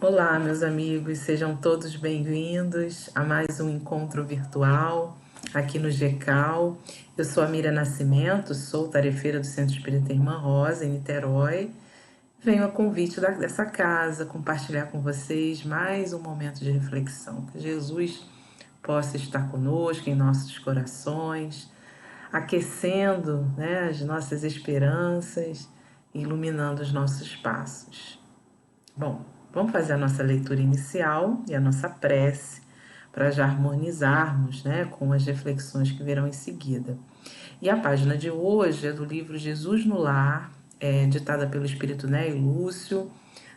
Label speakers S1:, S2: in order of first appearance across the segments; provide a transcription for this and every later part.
S1: Olá, meus amigos, sejam todos bem-vindos a mais um encontro virtual aqui no GECAL. Eu sou a Mira Nascimento, sou tarefeira do Centro Espírita Irmã Rosa, em Niterói. Venho a convite dessa casa compartilhar com vocês mais um momento de reflexão. Que Jesus possa estar conosco em nossos corações, aquecendo, as nossas esperanças, iluminando os nossos passos. Bom, vamos fazer a nossa leitura inicial e a nossa prece para já harmonizarmos, com as reflexões que virão em seguida. E a página de hoje é do livro Jesus no Lar, ditada pelo Espírito Nélio Lúcio,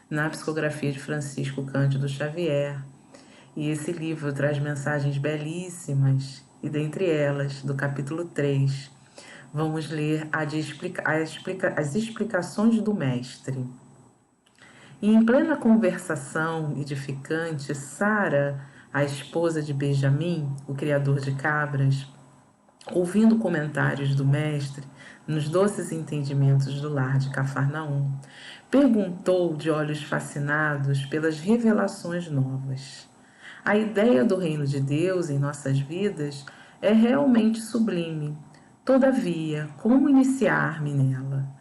S1: na psicografia de Francisco Cândido Xavier. E esse livro traz mensagens belíssimas, e dentre elas, do capítulo 3, vamos ler as explicações do Mestre. E em plena conversação edificante, Sara, a esposa de Benjamim, o criador de cabras, ouvindo comentários do mestre nos doces entendimentos do lar de Cafarnaum, perguntou de olhos fascinados pelas revelações novas. A ideia do reino de Deus em nossas vidas é realmente sublime. Todavia, como iniciar-me nela?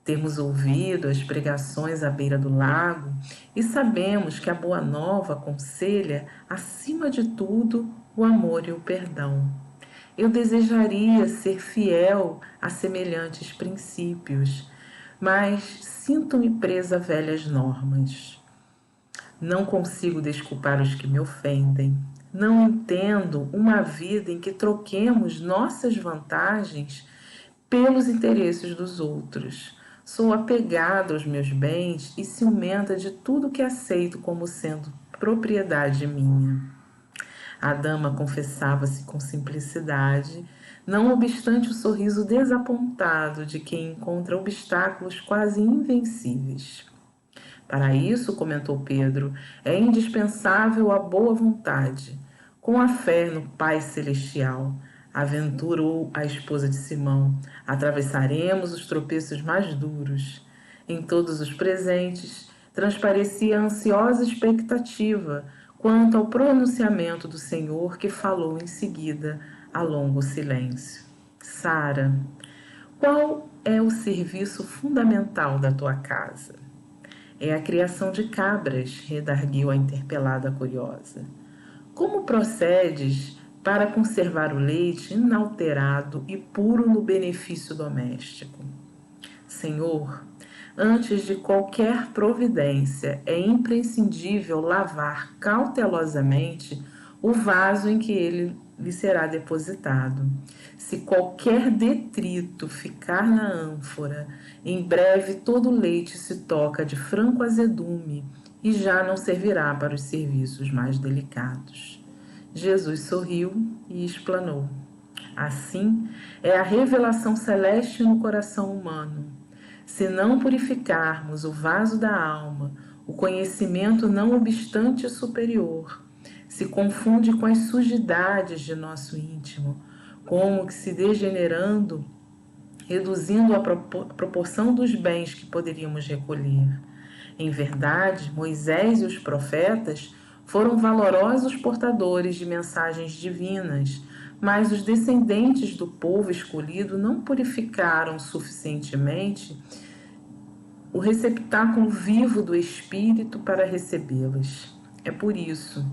S1: Temos ouvido as pregações à beira do lago e sabemos que a Boa Nova aconselha, acima de tudo, o amor e o perdão. Eu desejaria ser fiel a semelhantes princípios, mas sinto-me presa a velhas normas. Não consigo desculpar os que me ofendem. Não entendo uma vida em que troquemos nossas vantagens pelos interesses dos outros. Sou apegada aos meus bens e ciumenta de tudo que aceito como sendo propriedade minha. A dama confessava-se com simplicidade, não obstante o sorriso desapontado de quem encontra obstáculos quase invencíveis. Para isso, comentou Pedro, é indispensável a boa vontade. Com a fé no Pai Celestial, aventurou a esposa de Simão, atravessaremos os tropeços mais duros. Em todos os presentes, transparecia ansiosa expectativa quanto ao pronunciamento do Senhor que falou em seguida a longo silêncio. Sara, qual é o serviço fundamental da tua casa? É a criação de cabras, redarguiu a interpelada curiosa. Como procedes para conservar o leite inalterado e puro no benefício doméstico? Senhor, antes de qualquer providência, é imprescindível lavar cautelosamente o vaso em que ele lhe será depositado. Se qualquer detrito ficar na ânfora, em breve todo o leite se toca de franco azedume e já não servirá para os serviços mais delicados. Jesus sorriu e explanou. Assim é a revelação celeste no coração humano. Se não purificarmos o vaso da alma, o conhecimento não obstante superior se confunde com as sujidades de nosso íntimo, como que se degenerando, reduzindo a proporção dos bens que poderíamos recolher. Em verdade, Moisés e os profetas foram valorosos portadores de mensagens divinas, mas os descendentes do povo escolhido não purificaram suficientemente o receptáculo vivo do Espírito para recebê-las. É por isso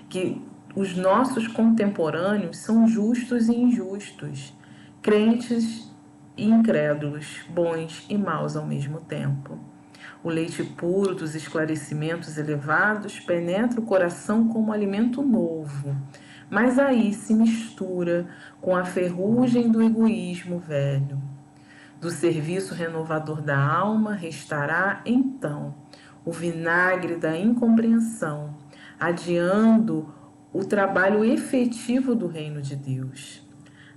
S1: que os nossos contemporâneos são justos e injustos, crentes e incrédulos, bons e maus ao mesmo tempo. O leite puro dos esclarecimentos elevados penetra o coração como alimento novo, mas aí se mistura com a ferrugem do egoísmo velho. Do serviço renovador da alma restará, então, o vinagre da incompreensão, adiando o trabalho efetivo do reino de Deus.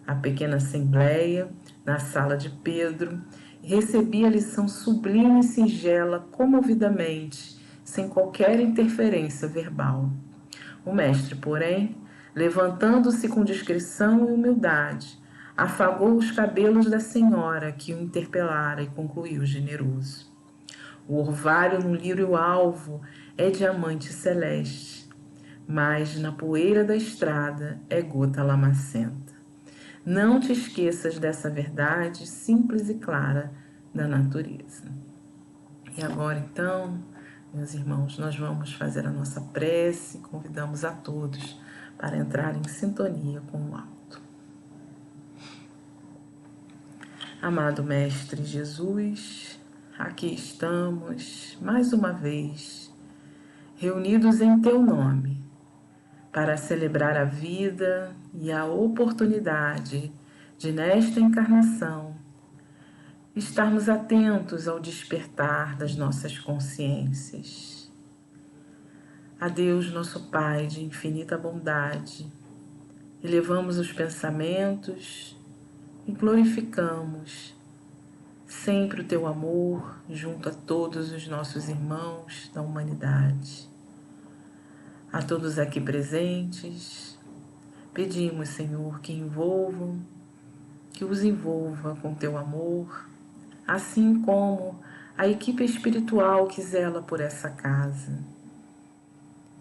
S1: A pequena assembleia, na sala de Pedro, recebia a lição sublime e singela comovidamente, sem qualquer interferência verbal. O mestre, porém, levantando-se com discrição e humildade, afagou os cabelos da senhora que o interpelara e concluiu generoso. O orvalho no lírio alvo é diamante celeste, mas na poeira da estrada é gota lamacenta. Não te esqueças dessa verdade simples e clara da natureza. E agora, então, meus irmãos, nós vamos fazer a nossa prece, convidamos a todos para entrar em sintonia com o alto. Amado Mestre Jesus, aqui estamos, mais uma vez, reunidos em Teu nome, para celebrar a vida e a oportunidade de, nesta encarnação, estarmos atentos ao despertar das nossas consciências. A Deus, nosso Pai de infinita bondade, elevamos os pensamentos e glorificamos sempre o Teu amor junto a todos os nossos irmãos da humanidade. A todos aqui presentes, pedimos, Senhor, que os envolva com Teu amor, assim como a equipe espiritual que zela por essa casa.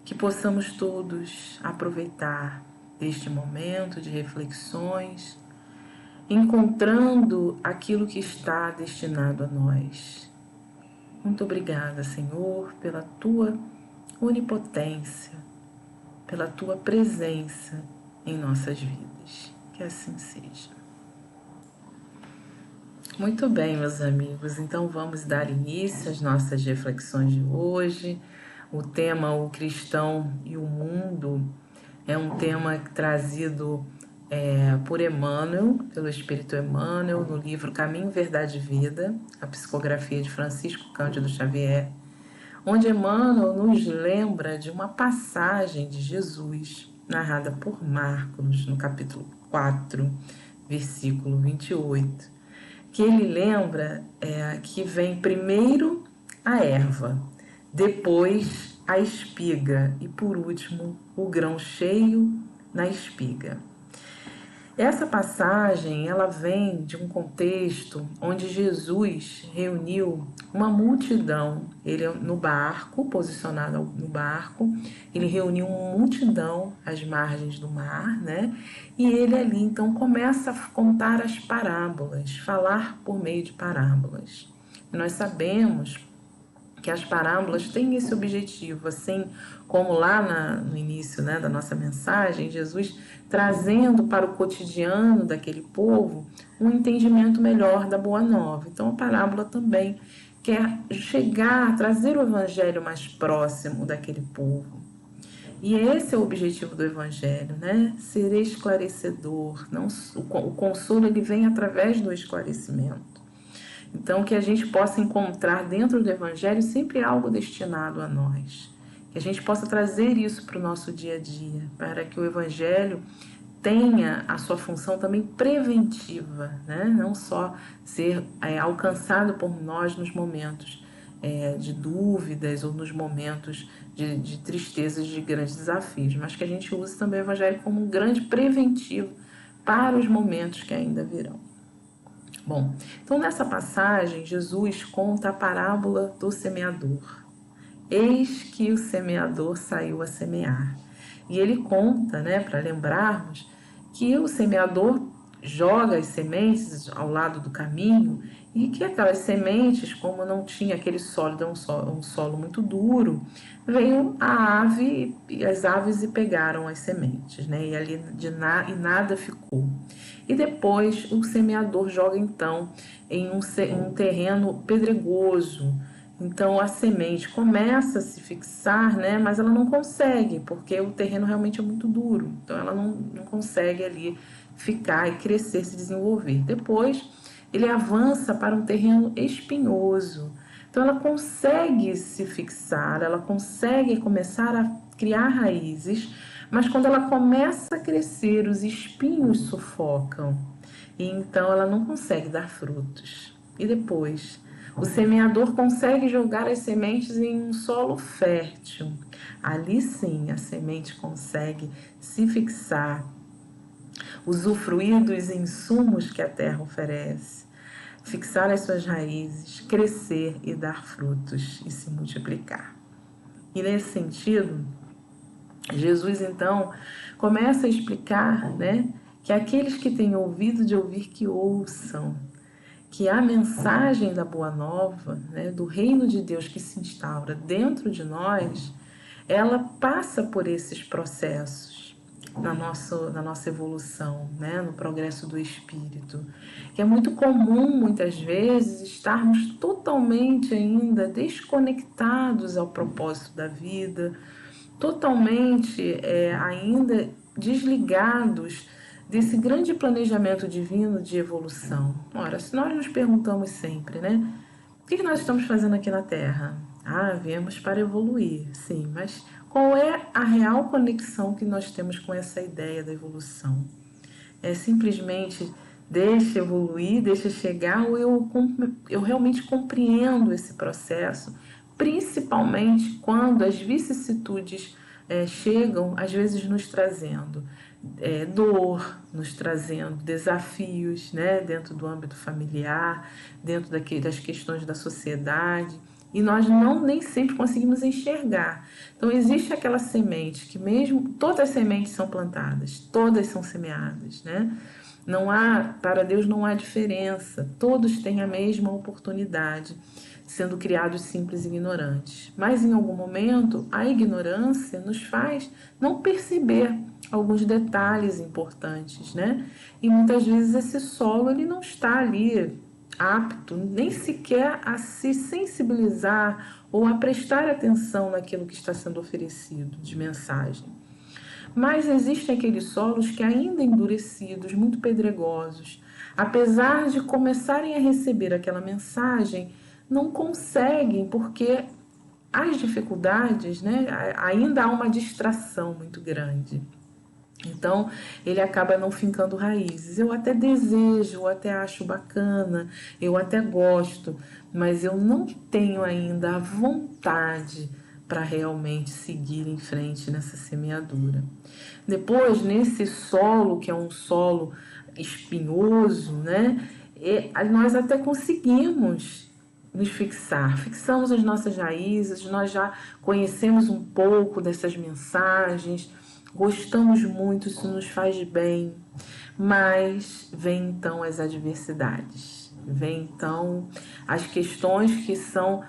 S1: Que possamos todos aproveitar deste momento de reflexões, encontrando aquilo que está destinado a nós. Muito obrigada, Senhor, pela Tua onipotência, pela Tua presença em nossas vidas. Que assim seja. Muito bem, meus amigos, então vamos dar início às nossas reflexões de hoje. O tema O Cristão e o Mundo é um tema trazido por Emmanuel, pelo Espírito Emmanuel, no livro Caminho, Verdade e Vida, a psicografia de Francisco Cândido Xavier, onde Emmanuel nos lembra de uma passagem de Jesus, narrada por Marcos, no capítulo 4, versículo 28, que ele lembra que vem primeiro a erva, depois a espiga e, por último, o grão cheio na espiga. Essa passagem ela vem de um contexto onde Jesus reuniu uma multidão. Ele no barco, posicionado no barco, ele reuniu uma multidão às margens do mar, né? E ele ali então começa a contar as parábolas, falar por meio de parábolas. E nós sabemos que as parábolas têm esse objetivo, assim como lá no início, né, da nossa mensagem, Jesus trazendo para o cotidiano daquele povo um entendimento melhor da Boa Nova. Então a parábola também quer chegar, trazer o evangelho mais próximo daquele povo. E esse é o objetivo do evangelho, né? Ser esclarecedor. Não, o consolo ele vem através do esclarecimento. Então, que a gente possa encontrar dentro do Evangelho sempre algo destinado a nós. Que a gente possa trazer isso para o nosso dia a dia, para que o Evangelho tenha a sua função também preventiva, né? Não só ser alcançado por nós nos momentos de dúvidas ou nos momentos de tristezas, de grandes desafios, mas que a gente use também o Evangelho como um grande preventivo para os momentos que ainda virão. Bom, então nessa passagem, Jesus conta a parábola do semeador. Eis que o semeador saiu a semear. E ele conta, né, para lembrarmos, que o semeador joga as sementes ao lado do caminho e que aquelas sementes, como não tinha aquele sólido, um solo muito duro, veio a ave e as aves e pegaram as sementes, né? E ali e nada ficou. E depois o semeador joga então em um terreno pedregoso. Então a semente começa a se fixar, né? Mas ela não consegue, porque o terreno realmente é muito duro. Então ela não consegue ali ficar e crescer, se desenvolver. Depois ele avança para um terreno espinhoso. Então ela consegue se fixar, ela consegue começar a criar raízes, mas quando ela começa a crescer, os espinhos sufocam e então ela não consegue dar frutos. E depois, o semeador consegue jogar as sementes em um solo fértil. Ali sim, a semente consegue se fixar, usufruir dos insumos que a terra oferece, fixar as suas raízes, crescer e dar frutos e se multiplicar. E nesse sentido, Jesus então começa a explicar, né, que aqueles que têm ouvido de ouvir que ouçam, que a mensagem da Boa Nova, né, do reino de Deus que se instaura dentro de nós, ela passa por esses processos na nossa evolução, né, no progresso do espírito, que é muito comum muitas vezes estarmos totalmente ainda desconectados ao propósito da vida, totalmente ainda desligados desse grande planejamento divino de evolução. Ora, se nós nos perguntamos sempre, né? O que nós estamos fazendo aqui na Terra? Ah, viemos para evoluir, sim, mas qual é a real conexão que nós temos com essa ideia da evolução? É simplesmente deixa evoluir, deixa chegar, ou eu realmente compreendo esse processo, principalmente quando as vicissitudes chegam, às vezes nos trazendo dor, nos trazendo desafios, né, dentro do âmbito familiar, dentro das questões da sociedade, e nós nem sempre conseguimos enxergar. Então existe aquela semente que mesmo todas as sementes são plantadas, todas são semeadas, né? Não há, para Deus não há diferença, todos têm a mesma oportunidade, sendo criados simples e ignorantes. Mas em algum momento a ignorância nos faz não perceber alguns detalhes importantes, né? E muitas vezes esse solo ele não está ali apto nem sequer a se sensibilizar ou a prestar atenção naquilo que está sendo oferecido de mensagem. Mas existem aqueles solos que ainda endurecidos, muito pedregosos, apesar de começarem a receber aquela mensagem, não conseguem porque as dificuldades, né, ainda há uma distração muito grande. Então, ele acaba não fincando raízes. Eu até desejo, eu até acho bacana, eu até gosto, mas eu não tenho ainda a vontade para realmente seguir em frente nessa semeadura. Depois, nesse solo, que é um solo espinhoso, né, nós até conseguimos nos fixamos as nossas raízes, nós já conhecemos um pouco dessas mensagens, gostamos muito, isso nos faz bem, mas vem então as adversidades, vem então as questões que são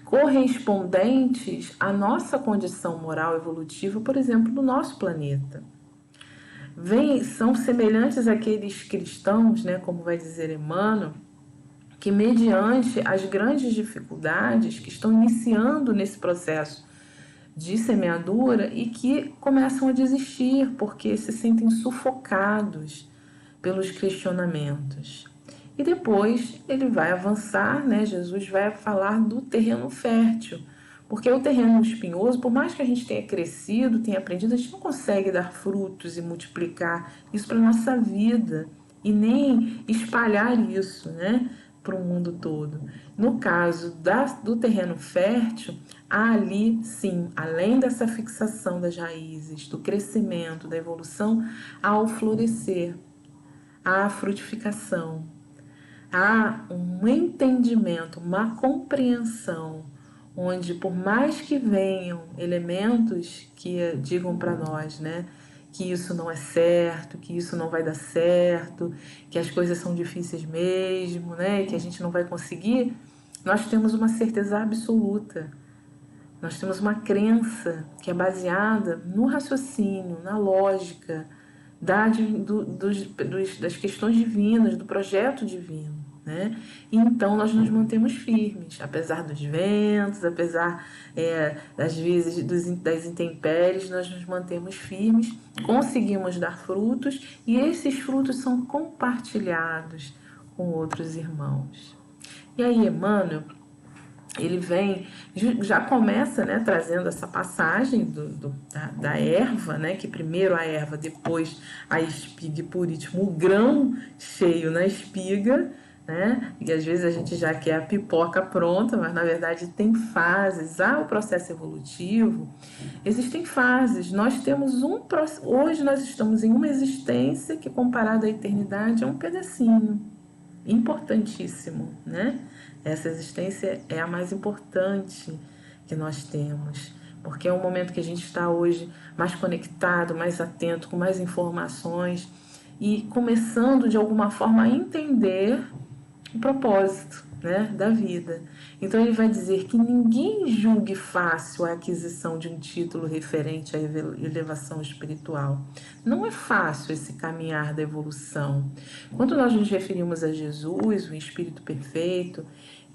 S1: correspondentes à nossa condição moral evolutiva, por exemplo, do nosso planeta. São semelhantes àqueles cristãos, né, como vai dizer Emmanuel, que mediante as grandes dificuldades que estão iniciando nesse processo de semeadura e que começam a desistir porque se sentem sufocados pelos questionamentos. E depois ele vai avançar, né? Jesus vai falar do terreno fértil, porque o terreno espinhoso, por mais que a gente tenha crescido, tenha aprendido, a gente não consegue dar frutos e multiplicar isso para a nossa vida e nem espalhar isso, né, para o mundo todo. No caso do terreno fértil, há ali, sim, além dessa fixação das raízes, do crescimento, da evolução, há o florescer, há a frutificação, há um entendimento, uma compreensão, onde por mais que venham elementos que digam para nós, né, que isso não é certo, que isso não vai dar certo, que as coisas são difíceis mesmo, né, que a gente não vai conseguir, nós temos uma certeza absoluta. Nós temos uma crença que é baseada no raciocínio, na lógica, das questões divinas, do projeto divino, né? E então nós nos mantemos firmes, apesar dos ventos, apesar das vezes das intempéries, nós nos mantemos firmes, conseguimos dar frutos e esses frutos são compartilhados com outros irmãos. E aí, Emmanuel, ele vem, já começa, né, trazendo essa passagem da erva, né, que primeiro a erva, depois a espiga e por último o grão cheio na espiga, né, e às vezes a gente já quer a pipoca pronta, mas na verdade tem fases. Há o processo evolutivo, existem fases. Nós temos hoje nós estamos em uma existência que comparada à eternidade é um pedacinho importantíssimo, né? Essa existência é a mais importante que nós temos, porque é um momento que a gente está hoje mais conectado, mais atento, com mais informações e começando de alguma forma a entender o propósito, né, da vida. Então ele vai dizer que ninguém julgue fácil a aquisição de um título referente à elevação espiritual. Não é fácil esse caminhar da evolução. Quando nós nos referimos a Jesus, o Espírito perfeito,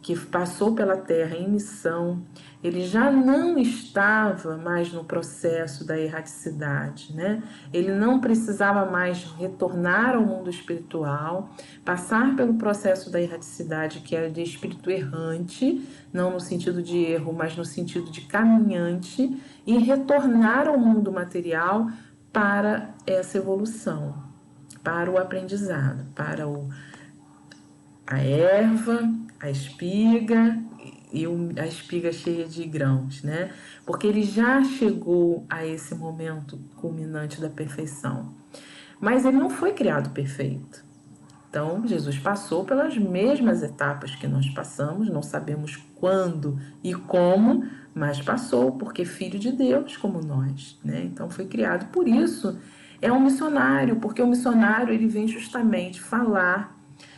S1: que passou pela Terra em missão, ele já não estava mais no processo da erraticidade, né? Ele não precisava mais retornar ao mundo espiritual, passar pelo processo da erraticidade, que é de espírito errante, não no sentido de erro, mas no sentido de caminhante, e retornar ao mundo material para essa evolução, para o aprendizado, para a erva, a espiga e a espiga cheia de grãos, né? Porque ele já chegou a esse momento culminante da perfeição. Mas ele não foi criado perfeito. Então, Jesus passou pelas mesmas etapas que nós passamos, não sabemos quando e como, mas passou, porque é filho de Deus como nós, né? Então, foi criado. Por isso, é um missionário, porque o missionário ele vem justamente falar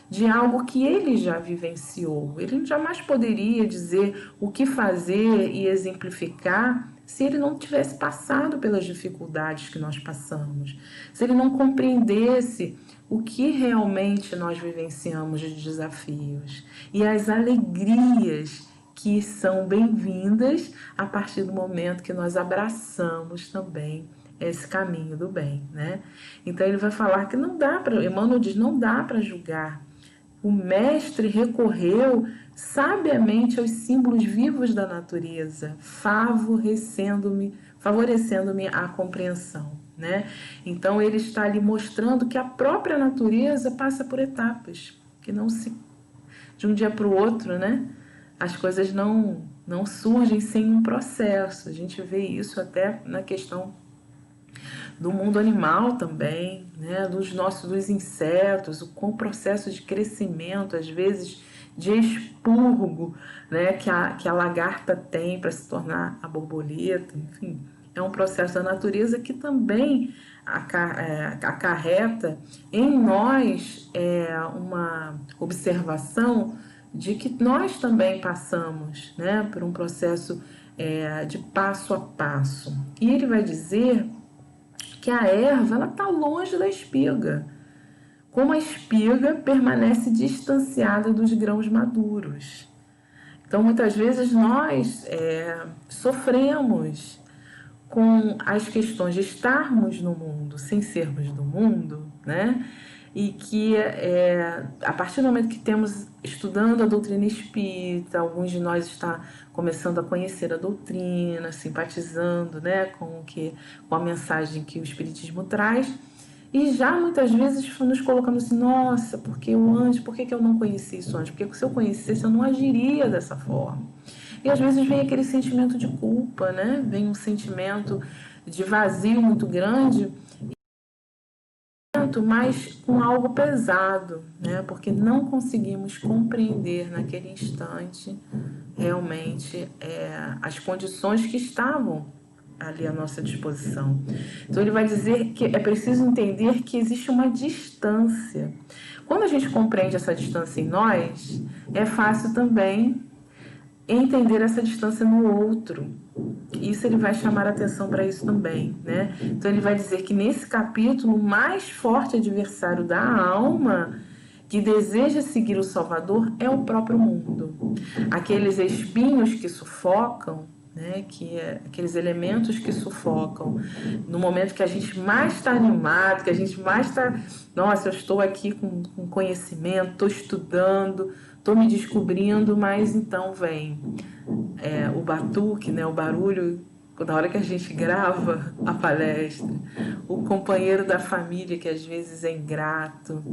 S1: de algo que ele já vivenciou. Ele jamais poderia dizer o que fazer e exemplificar se ele não tivesse passado pelas dificuldades que nós passamos, se ele não compreendesse o que realmente nós vivenciamos de desafios e as alegrias que são bem-vindas a partir do momento que nós abraçamos também esse caminho do bem, né? Então ele vai falar que não dá para, Emmanuel diz, não dá para julgar. O mestre recorreu sabiamente aos símbolos vivos da natureza, favorecendo-me a compreensão, né? Então ele está ali mostrando que a própria natureza passa por etapas, que não se de um dia para o outro, né? As coisas não surgem sem um processo. A gente vê isso até na questão do mundo animal também, né? Dos insetos, com o processo de crescimento, às vezes de expurgo, né? que a lagarta tem para se tornar a borboleta, enfim, é um processo da natureza que também acarreta em nós uma observação de que nós também passamos, né? Por um processo de passo a passo. E ele vai dizer que a erva ela está longe da espiga, como a espiga permanece distanciada dos grãos maduros. Então, muitas vezes nós sofremos com as questões de estarmos no mundo sem sermos do mundo, né? E que a partir do momento que temos estudando a doutrina espírita, alguns de nós está começando a conhecer a doutrina, simpatizando, né, com a mensagem que o espiritismo traz, e já muitas vezes nos colocamos assim, nossa, porque por que eu não conheci isso antes? Porque se eu conhecesse eu não agiria dessa forma. E às vezes vem aquele sentimento de culpa, né? Vem um sentimento de vazio muito grande, mas com algo pesado, né? Porque não conseguimos compreender naquele instante realmente as condições que estavam ali à nossa disposição. Então ele vai dizer que é preciso entender que existe uma distância. Quando a gente compreende essa distância em nós, é fácil também entender essa distância no outro. Isso ele vai chamar a atenção para isso também, né? Então ele vai dizer que nesse capítulo o mais forte adversário da alma que deseja seguir o Salvador é o próprio mundo. Aqueles espinhos que sufocam, né? Aqueles elementos que sufocam no momento que a gente mais está animado, que a gente mais está, nossa, eu estou aqui com conhecimento, estou estudando, estou me descobrindo, mas então vem o batuque, né, o barulho, na hora que a gente grava a palestra, o companheiro da família que às vezes é ingrato,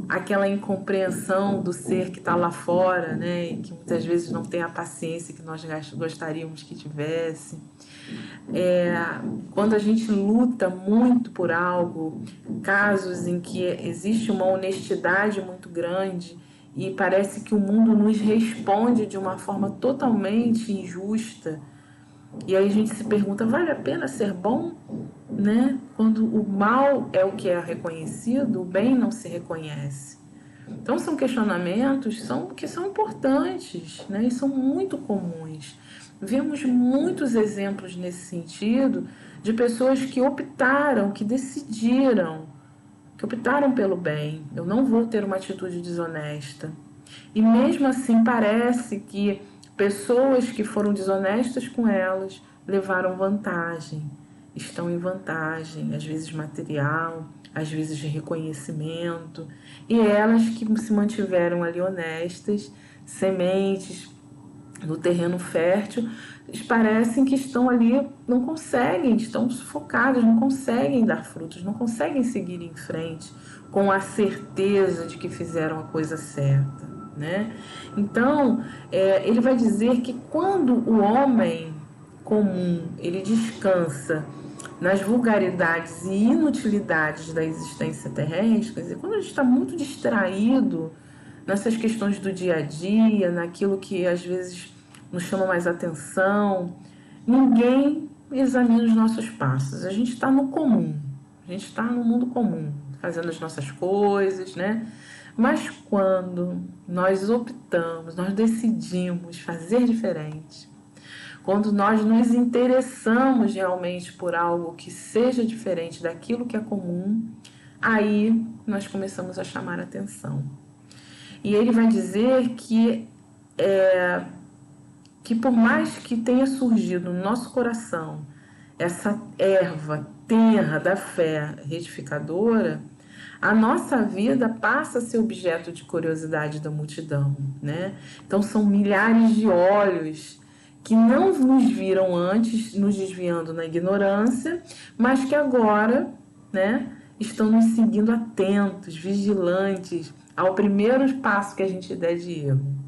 S1: aquela incompreensão do ser que está lá fora, né, e que muitas vezes não tem a paciência que nós gostaríamos que tivesse. Quando a gente luta muito por algo, casos em que existe uma honestidade muito grande, e parece que o mundo nos responde de uma forma totalmente injusta, E aí a gente se pergunta, vale a pena ser bom? Né? Quando o mal é o que é reconhecido, o bem não se reconhece. Então são questionamentos que são importantes, né? E são muito comuns. Vemos muitos exemplos nesse sentido de pessoas que optaram, que optaram pelo bem. Eu não vou ter uma atitude desonesta. E mesmo assim parece que pessoas que foram desonestas com elas levaram vantagem, estão em vantagem, às vezes material, às vezes de reconhecimento, e elas que se mantiveram ali honestas, sementes no terreno fértil, parecem que estão ali, não conseguem, estão sufocados, não conseguem dar frutos, não conseguem seguir em frente com a certeza de que fizeram a coisa certa, né? Então, ele vai dizer que quando o homem comum ele descansa nas vulgaridades e inutilidades da existência terrestre, quer dizer, quando a gente está muito distraído nessas questões do dia a dia, naquilo que às vezes nos chama mais atenção, ninguém examina os nossos passos. A gente está no comum, a gente está no mundo comum, fazendo as nossas coisas, né? Mas quando nós optamos, nós decidimos fazer diferente, quando nós nos interessamos realmente por algo que seja diferente daquilo que é comum, aí nós começamos a chamar a atenção. E ele vai dizer que por mais que tenha surgido no nosso coração essa erva tenra da fé retificadora, a nossa vida passa a ser objeto de curiosidade da multidão, né? Então são milhares de olhos que não nos viram antes, nos desviando na ignorância, mas que agora, né, estão nos seguindo atentos, vigilantes ao primeiro passo que a gente der de erro.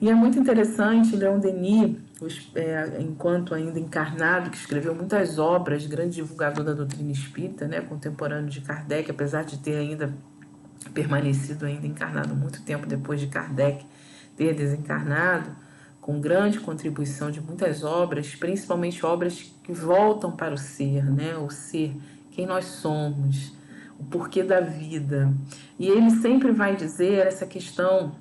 S1: E é muito interessante, Leon Denis, enquanto ainda encarnado, que escreveu muitas obras, grande divulgador da doutrina espírita, né, contemporâneo de Kardec, apesar de ter ainda permanecido ainda encarnado muito tempo depois de Kardec ter desencarnado, com grande contribuição de muitas obras, principalmente obras que voltam para o ser, né, o ser, quem nós somos, o porquê da vida. E ele sempre vai dizer essa questão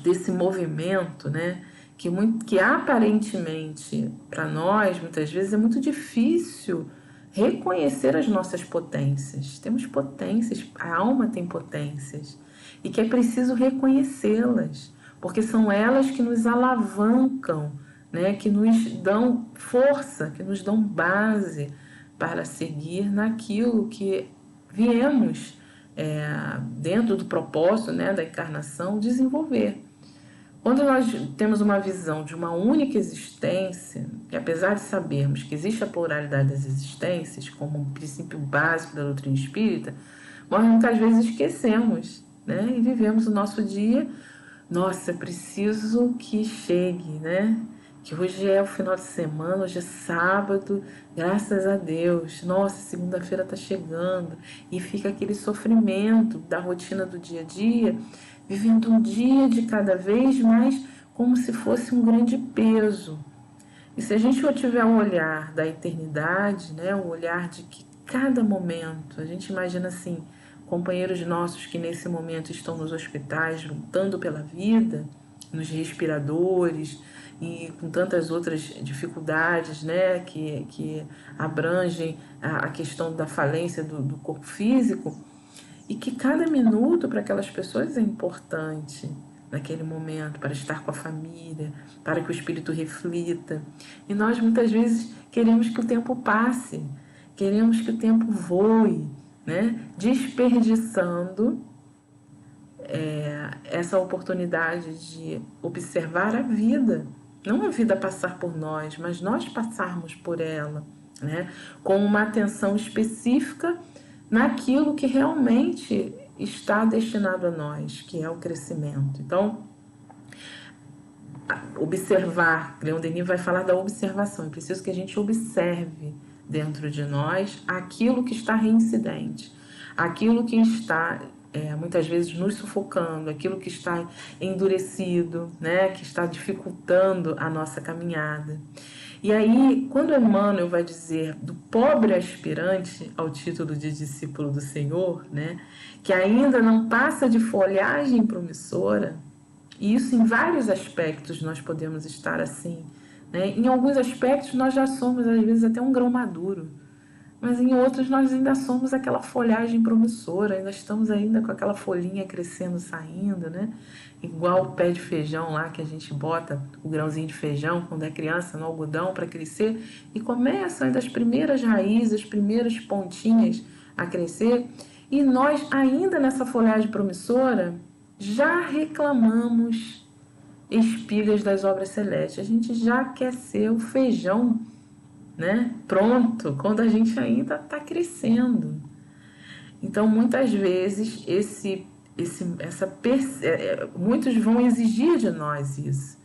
S1: desse movimento, né, que aparentemente para nós muitas vezes é muito difícil reconhecer as nossas potências. Temos potências, a alma tem potências e que é preciso reconhecê-las, porque são elas que nos alavancam, né, que nos dão força, que nos dão base para seguir naquilo que viemos dentro do propósito, né, da encarnação, desenvolver. Quando nós temos uma visão de uma única existência, e apesar de sabermos que existe a pluralidade das existências como um princípio básico da doutrina espírita, nós muitas vezes esquecemos, né, e vivemos o nosso dia, nossa, preciso que chegue, né? Que hoje é o final de semana, hoje é sábado, graças a Deus. Nossa, segunda-feira está chegando. E fica aquele sofrimento da rotina do dia a dia, vivendo um dia de cada vez mais como se fosse um grande peso. E se a gente tiver um olhar da eternidade, né, um olhar de que cada momento, a gente imagina assim, companheiros nossos que nesse momento estão nos hospitais lutando pela vida, nos respiradores e com tantas outras dificuldades, né, que abrangem a questão da falência do corpo físico, e que cada minuto para aquelas pessoas é importante naquele momento, para estar com a família, para que o espírito reflita. E nós muitas vezes queremos que o tempo passe, queremos que o tempo voe, né? Desperdiçando essa oportunidade de observar a vida, não a vida passar por nós, mas nós passarmos por ela, né? Com uma atenção específica naquilo que realmente está destinado a nós, que é o crescimento. Então, observar, Leon Denis vai falar da observação, é preciso que a gente observe dentro de nós aquilo que está reincidente, aquilo que está muitas vezes nos sufocando, aquilo que está endurecido, né, que está dificultando a nossa caminhada. E aí, quando Emmanuel vai dizer do pobre aspirante ao título de discípulo do Senhor, né, que ainda não passa de folhagem promissora, e isso em vários aspectos nós podemos estar assim, né? Em alguns aspectos nós já somos, às vezes, até um grão maduro, mas em outros nós ainda somos aquela folhagem promissora, ainda estamos ainda com aquela folhinha crescendo, saindo, né? Igual o pé de feijão lá que a gente bota o grãozinho de feijão quando é criança no algodão para crescer e começam ainda as primeiras raízes, as primeiras pontinhas a crescer e nós ainda nessa folhagem promissora já reclamamos espigas das obras celestes. A gente já quer ser o feijão, né? Pronto, quando a gente ainda está crescendo. Então, muitas vezes, muitos vão exigir de nós isso.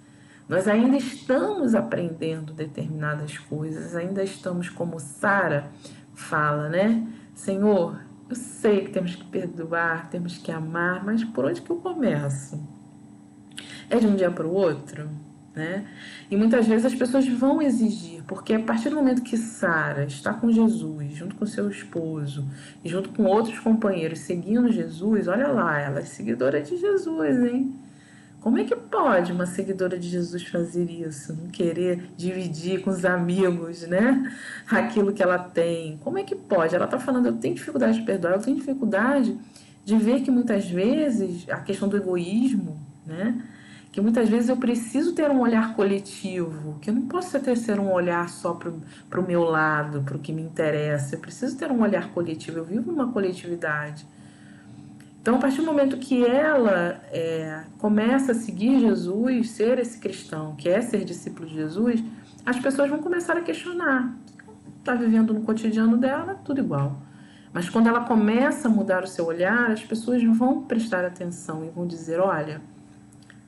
S1: Nós ainda estamos aprendendo determinadas coisas, ainda estamos, como Sara fala, né? Senhor, eu sei que temos que perdoar, temos que amar, mas por onde que eu começo? É de um dia para o outro? Né? E muitas vezes as pessoas vão exigir, porque a partir do momento que Sara está com Jesus, junto com seu esposo e junto com outros companheiros seguindo Jesus, olha lá, ela é seguidora de Jesus, hein? Como é que pode uma seguidora de Jesus fazer isso? Não querer dividir com os amigos, né? Aquilo que ela tem. Como é que pode? Ela está falando, eu tenho dificuldade de perdoar, eu tenho dificuldade de ver que muitas vezes a questão do egoísmo, né? Que muitas vezes eu preciso ter um olhar coletivo, que eu não posso ser um olhar só para o meu lado, para o que me interessa. Eu preciso ter um olhar coletivo, eu vivo numa coletividade. Então, a partir do momento que ela começa a seguir Jesus, ser esse cristão, que é ser discípulo de Jesus, as pessoas vão começar a questionar. Está vivendo no cotidiano dela, tudo igual. Mas quando ela começa a mudar o seu olhar, as pessoas vão prestar atenção e vão dizer, olha,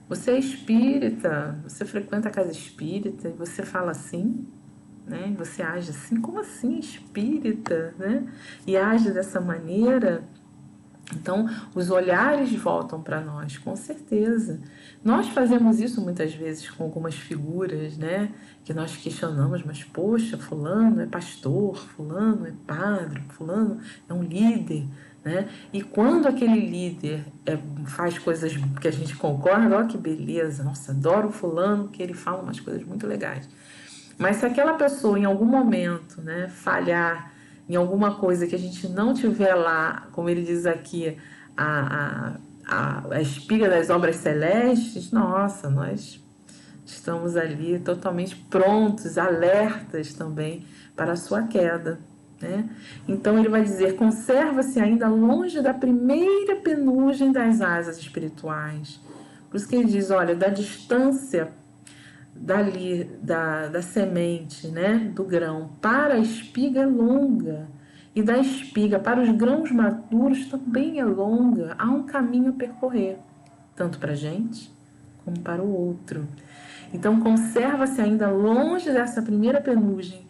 S1: você é espírita, você frequenta a casa espírita e você fala assim, né? Você age assim, como assim espírita, né? E age dessa maneira. Então, os olhares voltam para nós, com certeza. Nós fazemos isso muitas vezes com algumas figuras, né? Que nós questionamos, mas poxa, fulano é pastor, fulano é padre, fulano é um líder, né? E quando aquele líder faz coisas que a gente concorda, olha que beleza, nossa, adoro fulano, que ele fala umas coisas muito legais. Mas se aquela pessoa em algum momento, né, falhar em alguma coisa que a gente não tiver lá, como ele diz aqui, a espiga das obras celestes, nossa, nós estamos ali totalmente prontos, alertas também para a sua queda. Né? Então ele vai dizer, conserva-se ainda longe da primeira penugem das asas espirituais. Por isso que ele diz, olha, da distância da semente, né, do grão para a espiga é longa, e da espiga para os grãos maduros também é longa. Há um caminho a percorrer, tanto para a gente como para o outro. Então conserva-se ainda longe dessa primeira penugem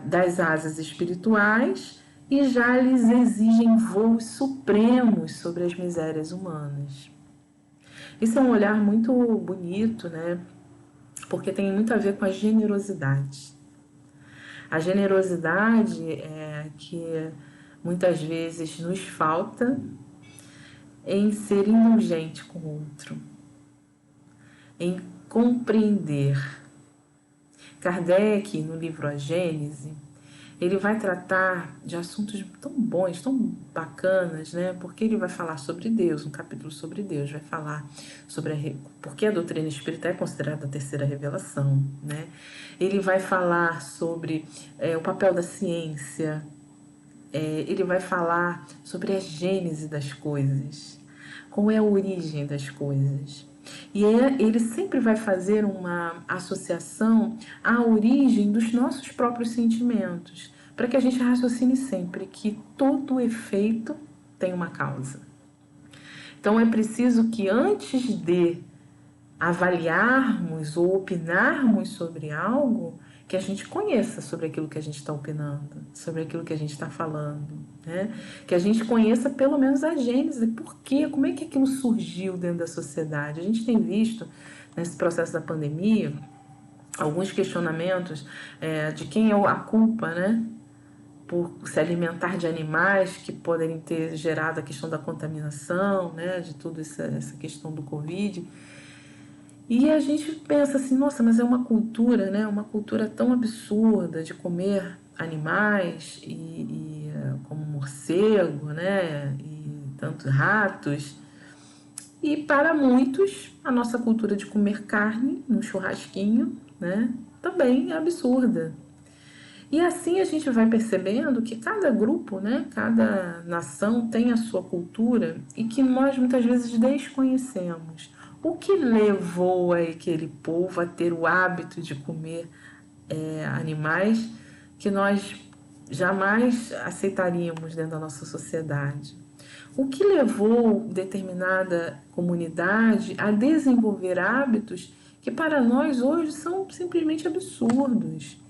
S1: das asas espirituais e já lhes exigem voos supremos sobre as misérias humanas. Isso é um olhar muito bonito, né? Porque tem muito a ver com a generosidade. A generosidade é que muitas vezes nos falta em ser indulgente com o outro, em compreender. Kardec, no livro A Gênese, ele vai tratar de assuntos tão bons, tão bacanas, né? Porque ele vai falar sobre Deus, um capítulo sobre Deus, vai falar sobre porque a doutrina espírita é considerada a terceira revelação, né? Ele vai falar sobre o papel da ciência, ele vai falar sobre a gênese das coisas, qual é a origem das coisas. E ele sempre vai fazer uma associação à origem dos nossos próprios sentimentos, para que a gente raciocine sempre que todo efeito tem uma causa. Então é preciso que antes de avaliarmos ou opinarmos sobre algo, que a gente conheça sobre aquilo que a gente está opinando, sobre aquilo que a gente está falando, né? Que a gente conheça pelo menos a gênese, por quê, como é que aquilo surgiu dentro da sociedade. A gente tem visto nesse processo da pandemia alguns questionamentos de quem é a culpa, né? Por se alimentar de animais que podem ter gerado a questão da contaminação, né? De toda essa questão do Covid. E a gente pensa assim, nossa, mas é uma cultura, né? Uma cultura tão absurda de comer animais como morcego, né? E tantos ratos. E para muitos, a nossa cultura de comer carne no churrasquinho, né? Também é absurda. E assim a gente vai percebendo que cada grupo, né, cada nação tem a sua cultura e que nós muitas vezes desconhecemos. O que levou aquele povo a ter o hábito de comer animais que nós jamais aceitaríamos dentro da nossa sociedade? O que levou determinada comunidade a desenvolver hábitos que para nós hoje são simplesmente absurdos,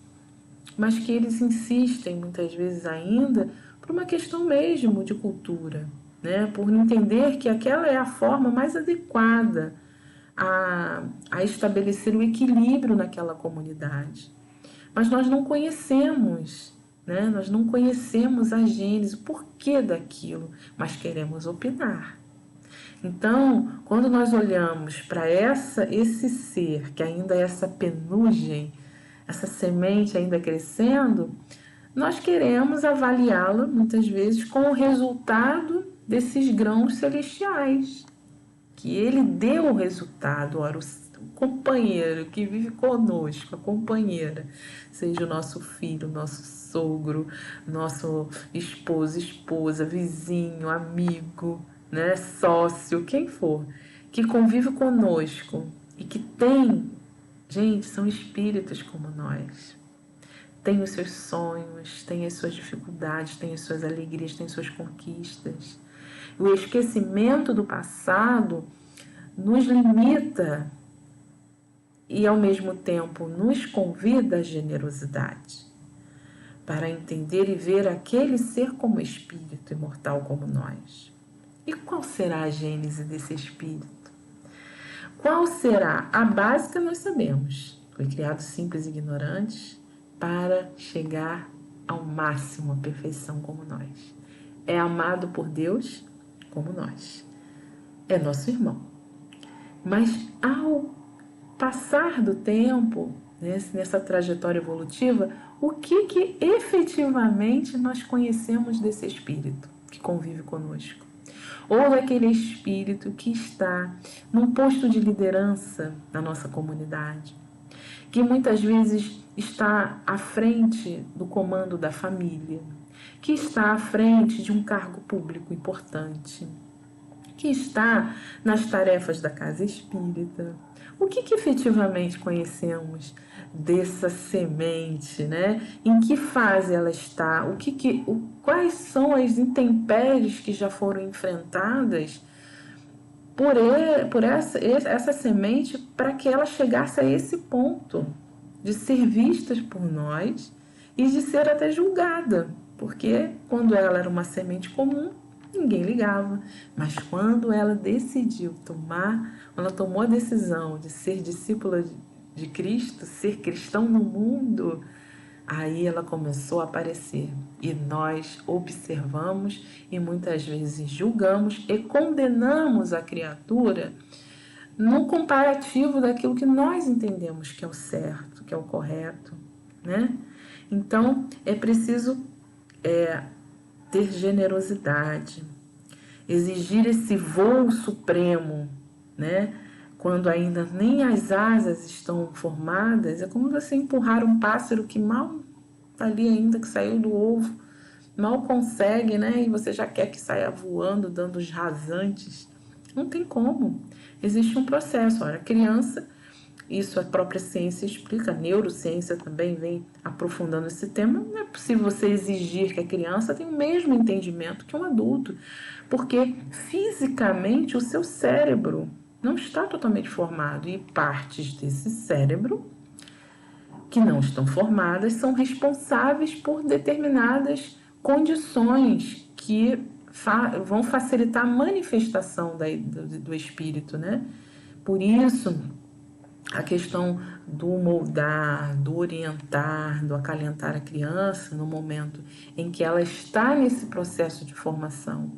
S1: mas que eles insistem muitas vezes ainda por uma questão mesmo de cultura, né? Por entender que aquela é a forma mais adequada a estabelecer o equilíbrio naquela comunidade. Mas nós não conhecemos, né? Nós não conhecemos a gênese, o porquê daquilo, mas queremos opinar. Então, quando nós olhamos para esse ser, que ainda é essa penugem, essa semente ainda crescendo, nós queremos avaliá-la muitas vezes com o resultado desses grãos celestiais, que ele deu o resultado. Ora, o companheiro que vive conosco, a companheira, seja o nosso filho, nosso sogro, nosso esposo, esposa, vizinho, amigo, né, sócio, quem for, que convive conosco e que tem, gente, são espíritos como nós. Tem os seus sonhos, tem as suas dificuldades, tem as suas alegrias, tem as suas conquistas. O esquecimento do passado nos limita e, ao mesmo tempo, nos convida à generosidade, para entender e ver aquele ser como espírito imortal como nós. E qual será a gênese desse espírito? Qual será? A básica nós sabemos. Foi criado simples e ignorante para chegar ao máximo, à perfeição como nós. É amado por Deus como nós. É nosso irmão. Mas ao passar do tempo, nessa trajetória evolutiva, o que efetivamente nós conhecemos desse espírito que convive conosco? Ou daquele espírito que está num posto de liderança na nossa comunidade, que muitas vezes está à frente do comando da família, que está à frente de um cargo público importante, que está nas tarefas da casa espírita. O que efetivamente conhecemos dessa semente, né? Em que fase ela está? Quais são as intempéries que já foram enfrentadas por essa semente para que ela chegasse a esse ponto de ser vista por nós e de ser até julgada? Porque quando ela era uma semente comum, ninguém ligava, mas quando ela ela tomou a decisão de ser discípula de Cristo, ser cristão no mundo, aí ela começou a aparecer. E nós observamos e muitas vezes julgamos e condenamos a criatura no comparativo daquilo que nós entendemos que é o certo, que é o correto, né? Então, é preciso ter generosidade, exigir esse voo supremo, né? Quando ainda nem as asas estão formadas, é como você empurrar um pássaro que mal está ali ainda, que saiu do ovo, mal consegue, né? E você já quer que saia voando, dando os rasantes. Não tem como. Existe um processo. Olha, a criança, isso a própria ciência explica, a neurociência também vem aprofundando esse tema. Não é possível você exigir que a criança tenha o mesmo entendimento que um adulto, porque fisicamente o seu cérebro não está totalmente formado e partes desse cérebro que não estão formadas são responsáveis por determinadas condições que vão facilitar a manifestação do espírito, né? Por isso, a questão do moldar, do orientar, do acalentar a criança no momento em que ela está nesse processo de formação,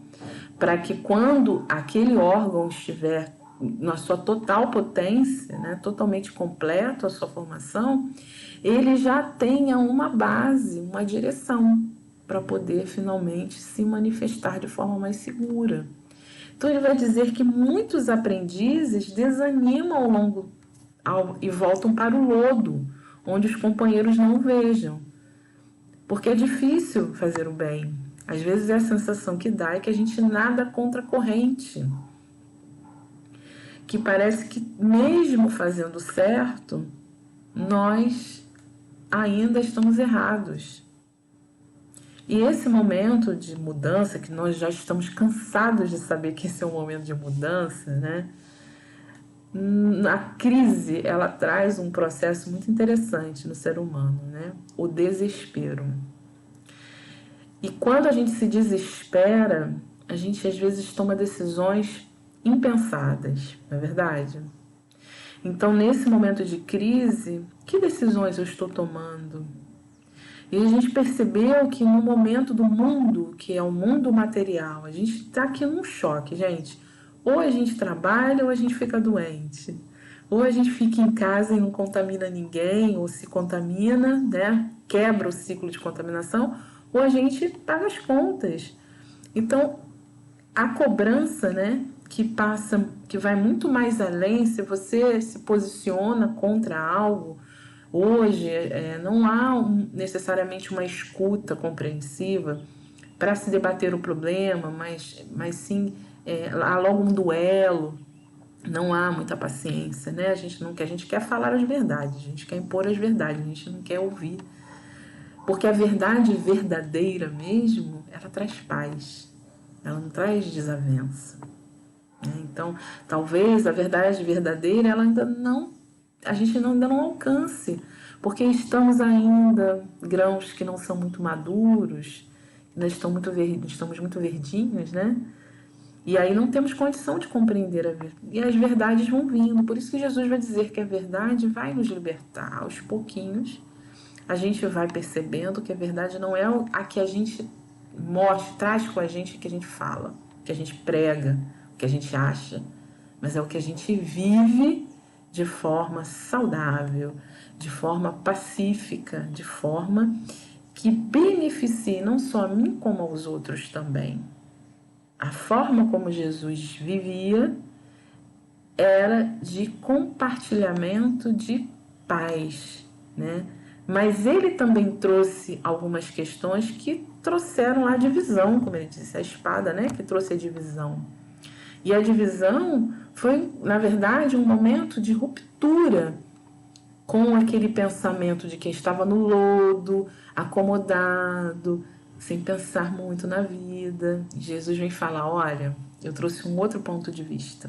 S1: para que quando aquele órgão estiver na sua total potência, né, totalmente completo a sua formação, ele já tenha uma base, uma direção para poder finalmente se manifestar de forma mais segura. Então ele vai dizer que muitos aprendizes desanimam ao longo e voltam para o lodo, onde os companheiros não vejam, porque é difícil fazer o bem. Às vezes é a sensação que dá é que a gente nada contra a corrente, que parece que mesmo fazendo certo, nós ainda estamos errados. E esse momento de mudança, que nós já estamos cansados de saber que esse é um momento de mudança, né? A crise, ela traz um processo muito interessante no ser humano, né? O desespero. E quando a gente se desespera, a gente às vezes toma decisões impensadas, não é verdade? Então, nesse momento de crise, que decisões eu estou tomando? E a gente percebeu que no momento do mundo, que é o mundo material, a gente está aqui num choque, gente. Ou a gente trabalha ou a gente fica doente. Ou a gente fica em casa e não contamina ninguém, ou se contamina, né? Quebra o ciclo de contaminação, ou a gente paga as contas. Então, a cobrança, né, que vai muito mais além, se você se posiciona contra algo, hoje não há necessariamente uma escuta compreensiva para se debater o problema, mas sim há logo um duelo, não há muita paciência, né? A gente quer falar as verdades, a gente quer impor as verdades, a gente não quer ouvir. Porque a verdade verdadeira mesmo, ela traz paz, ela não traz desavença. Né? Então, talvez a verdade verdadeira, ela a gente ainda não alcance, porque estamos ainda grãos que não são muito maduros, ainda estamos muito verdinhos, né? E aí não temos condição de compreender a verdade. E as verdades vão vindo. Por isso que Jesus vai dizer que a verdade vai nos libertar. Aos pouquinhos, a gente vai percebendo que a verdade não é a que a gente traz com a gente, que a gente fala, que a gente prega, que a gente acha, mas é o que a gente vive de forma saudável, de forma pacífica, de forma que beneficie não só a mim como aos outros também. A forma como Jesus vivia era de compartilhamento de paz, né? Mas ele também trouxe algumas questões que trouxeram a divisão, como ele disse, a espada, né, que trouxe a divisão. E a divisão foi, na verdade, um momento de ruptura com aquele pensamento de quem estava no lodo, acomodado, sem pensar muito na vida. Jesus vem falar, olha, eu trouxe um outro ponto de vista.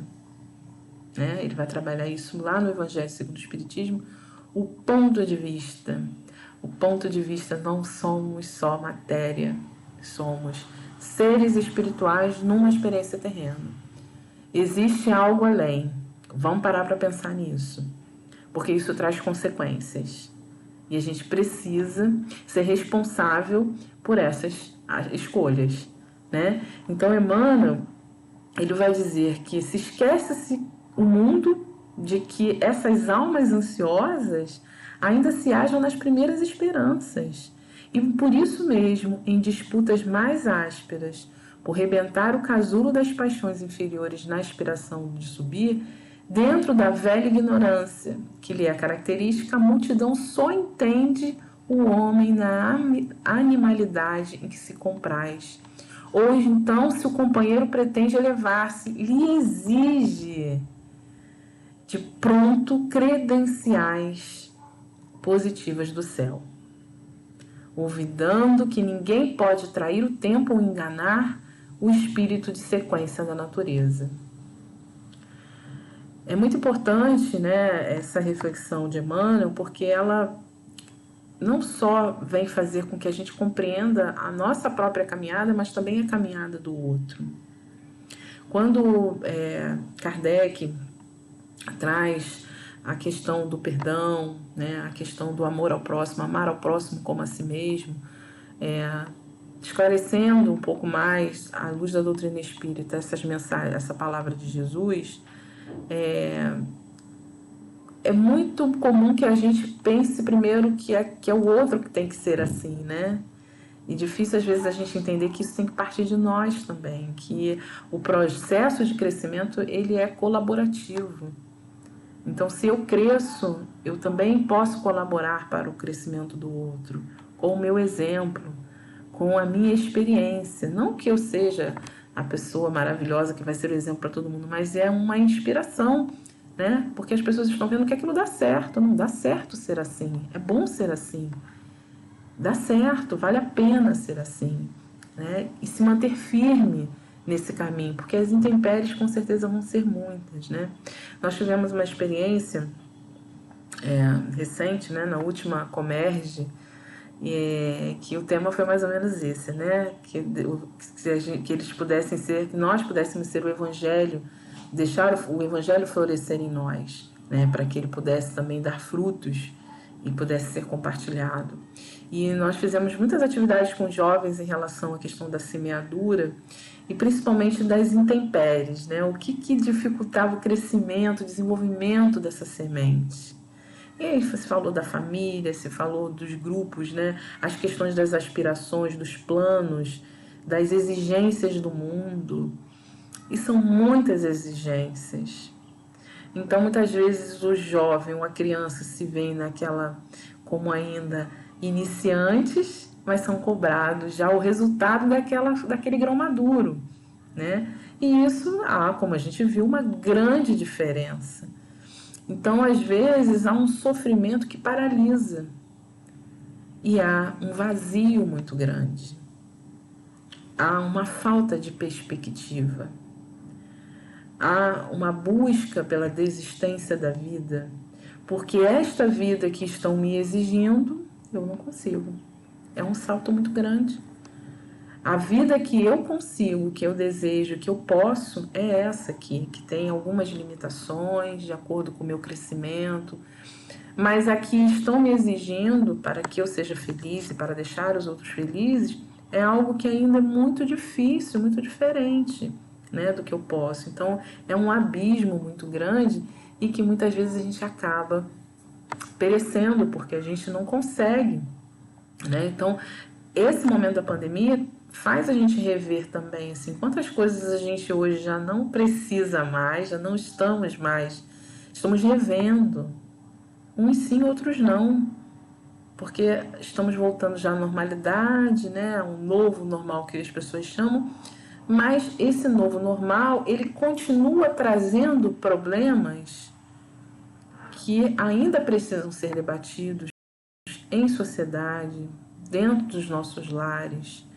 S1: Né? Ele vai trabalhar isso lá no Evangelho segundo o Espiritismo, o ponto de vista. O ponto de vista, não somos só matéria, somos seres espirituais numa experiência terrena. Existe algo além. Vamos parar para pensar nisso, porque isso traz consequências. E a gente precisa ser responsável por essas escolhas, né? Então, Emmanuel, ele vai dizer que se esquece-se o mundo de que essas almas ansiosas ainda se acham nas primeiras esperanças. E por isso mesmo, em disputas mais ásperas, por rebentar o casulo das paixões inferiores na aspiração de subir, dentro da velha ignorância que lhe é característica, a multidão só entende o homem na animalidade em que se compraz. Ou então, se o companheiro pretende elevar-se, lhe exige de pronto credenciais positivas do céu, olvidando que ninguém pode trair o tempo ou enganar o espírito de sequência da natureza. É muito importante, né, essa reflexão de Emmanuel, porque ela não só vem fazer com que a gente compreenda a nossa própria caminhada, mas também a caminhada do outro. Quando Kardec traz a questão do perdão, né, a questão do amor ao próximo, amar ao próximo como a si mesmo, esclarecendo um pouco mais à luz da doutrina espírita essas mensagens, essa palavra de Jesus, é muito comum que a gente pense primeiro que é o outro que tem que ser assim, né? E difícil às vezes a gente entender que isso tem que partir de nós também, que o processo de crescimento ele é colaborativo. Então, se eu cresço, eu também posso colaborar para o crescimento do outro, com o meu exemplo, com a minha experiência. Não que eu seja a pessoa maravilhosa que vai ser o exemplo para todo mundo, mas é uma inspiração, né? Porque as pessoas estão vendo que aquilo dá certo. Não dá certo ser assim, é bom ser assim. Dá certo, vale a pena ser assim, né? E se manter firme nesse caminho, porque as intempéries com certeza vão ser muitas, né? Nós tivemos uma experiência recente, né, na última Comerge, que o tema foi mais ou menos esse, né? Que eles pudessem ser, que nós pudéssemos ser o Evangelho, deixar o Evangelho florescer em nós, né? Para que ele pudesse também dar frutos e pudesse ser compartilhado. E nós fizemos muitas atividades com jovens em relação à questão da semeadura e principalmente das intempéries, né? O que dificultava o crescimento, o desenvolvimento dessa semente. E aí se falou da família, se falou dos grupos, né? As questões das aspirações, dos planos, das exigências do mundo. E são muitas exigências. Então, muitas vezes, o jovem ou a criança se vê naquela, como ainda iniciantes, mas são cobrados já o resultado daquele grão maduro, né? E isso há, como a gente viu, uma grande diferença. Então, às vezes, há um sofrimento que paralisa e há um vazio muito grande. Há uma falta de perspectiva. Há uma busca pela desistência da vida, porque esta vida que estão me exigindo, eu não consigo. É um salto muito grande. A vida que eu consigo, que eu desejo, que eu posso, é essa aqui, que tem algumas limitações de acordo com o meu crescimento, mas a que estão me exigindo para que eu seja feliz e para deixar os outros felizes, é algo que ainda é muito difícil, muito diferente, né, do que eu posso. Então, é um abismo muito grande e que muitas vezes a gente acaba perecendo porque a gente não consegue, né? Então, esse momento da pandemia faz a gente rever também, assim, quantas coisas a gente hoje já não precisa mais, já não estamos mais, estamos revendo. Uns sim, outros não. Porque estamos voltando já à normalidade, né? Um novo normal que as pessoas chamam. Mas esse novo normal, ele continua trazendo problemas que ainda precisam ser debatidos em sociedade, dentro dos nossos lares.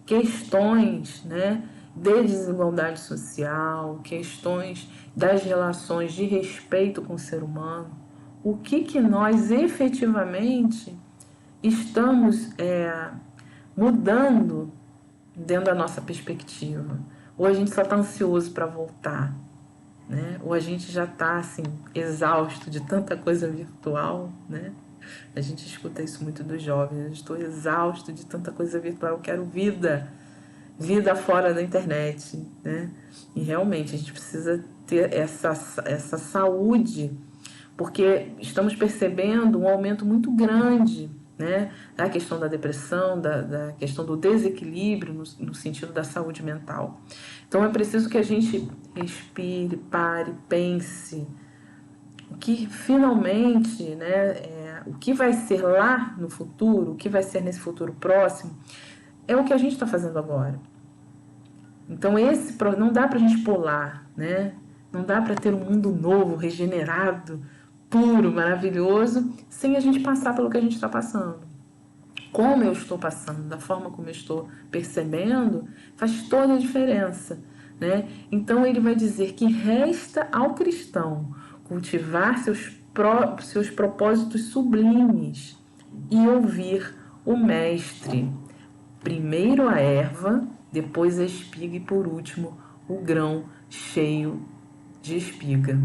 S1: Questões, né, de desigualdade social, questões das relações de respeito com o ser humano. O que nós efetivamente estamos mudando dentro da nossa perspectiva? Ou a gente só está ansioso para voltar, né? Ou a gente já está assim, exausto de tanta coisa virtual, né? A gente escuta isso muito dos jovens. Eu estou exausto de tanta coisa virtual, eu quero vida fora da internet, né? E realmente a gente precisa ter essa saúde, porque estamos percebendo um aumento muito grande, né, da questão da depressão, da questão do desequilíbrio no sentido da saúde mental. Então é preciso que a gente respire, pare, pense o que finalmente, né, o que vai ser lá no futuro, o que vai ser nesse futuro próximo, é o que a gente está fazendo agora. Então não dá para a gente pular, né? Não dá para ter um mundo novo, regenerado, puro, maravilhoso, sem a gente passar pelo que a gente está passando. Como eu estou passando, da forma como eu estou percebendo, faz toda a diferença, né? Então ele vai dizer que resta ao cristão cultivar seus propósitos sublimes e ouvir o mestre. Primeiro a erva, depois a espiga e por último o grão cheio de espiga,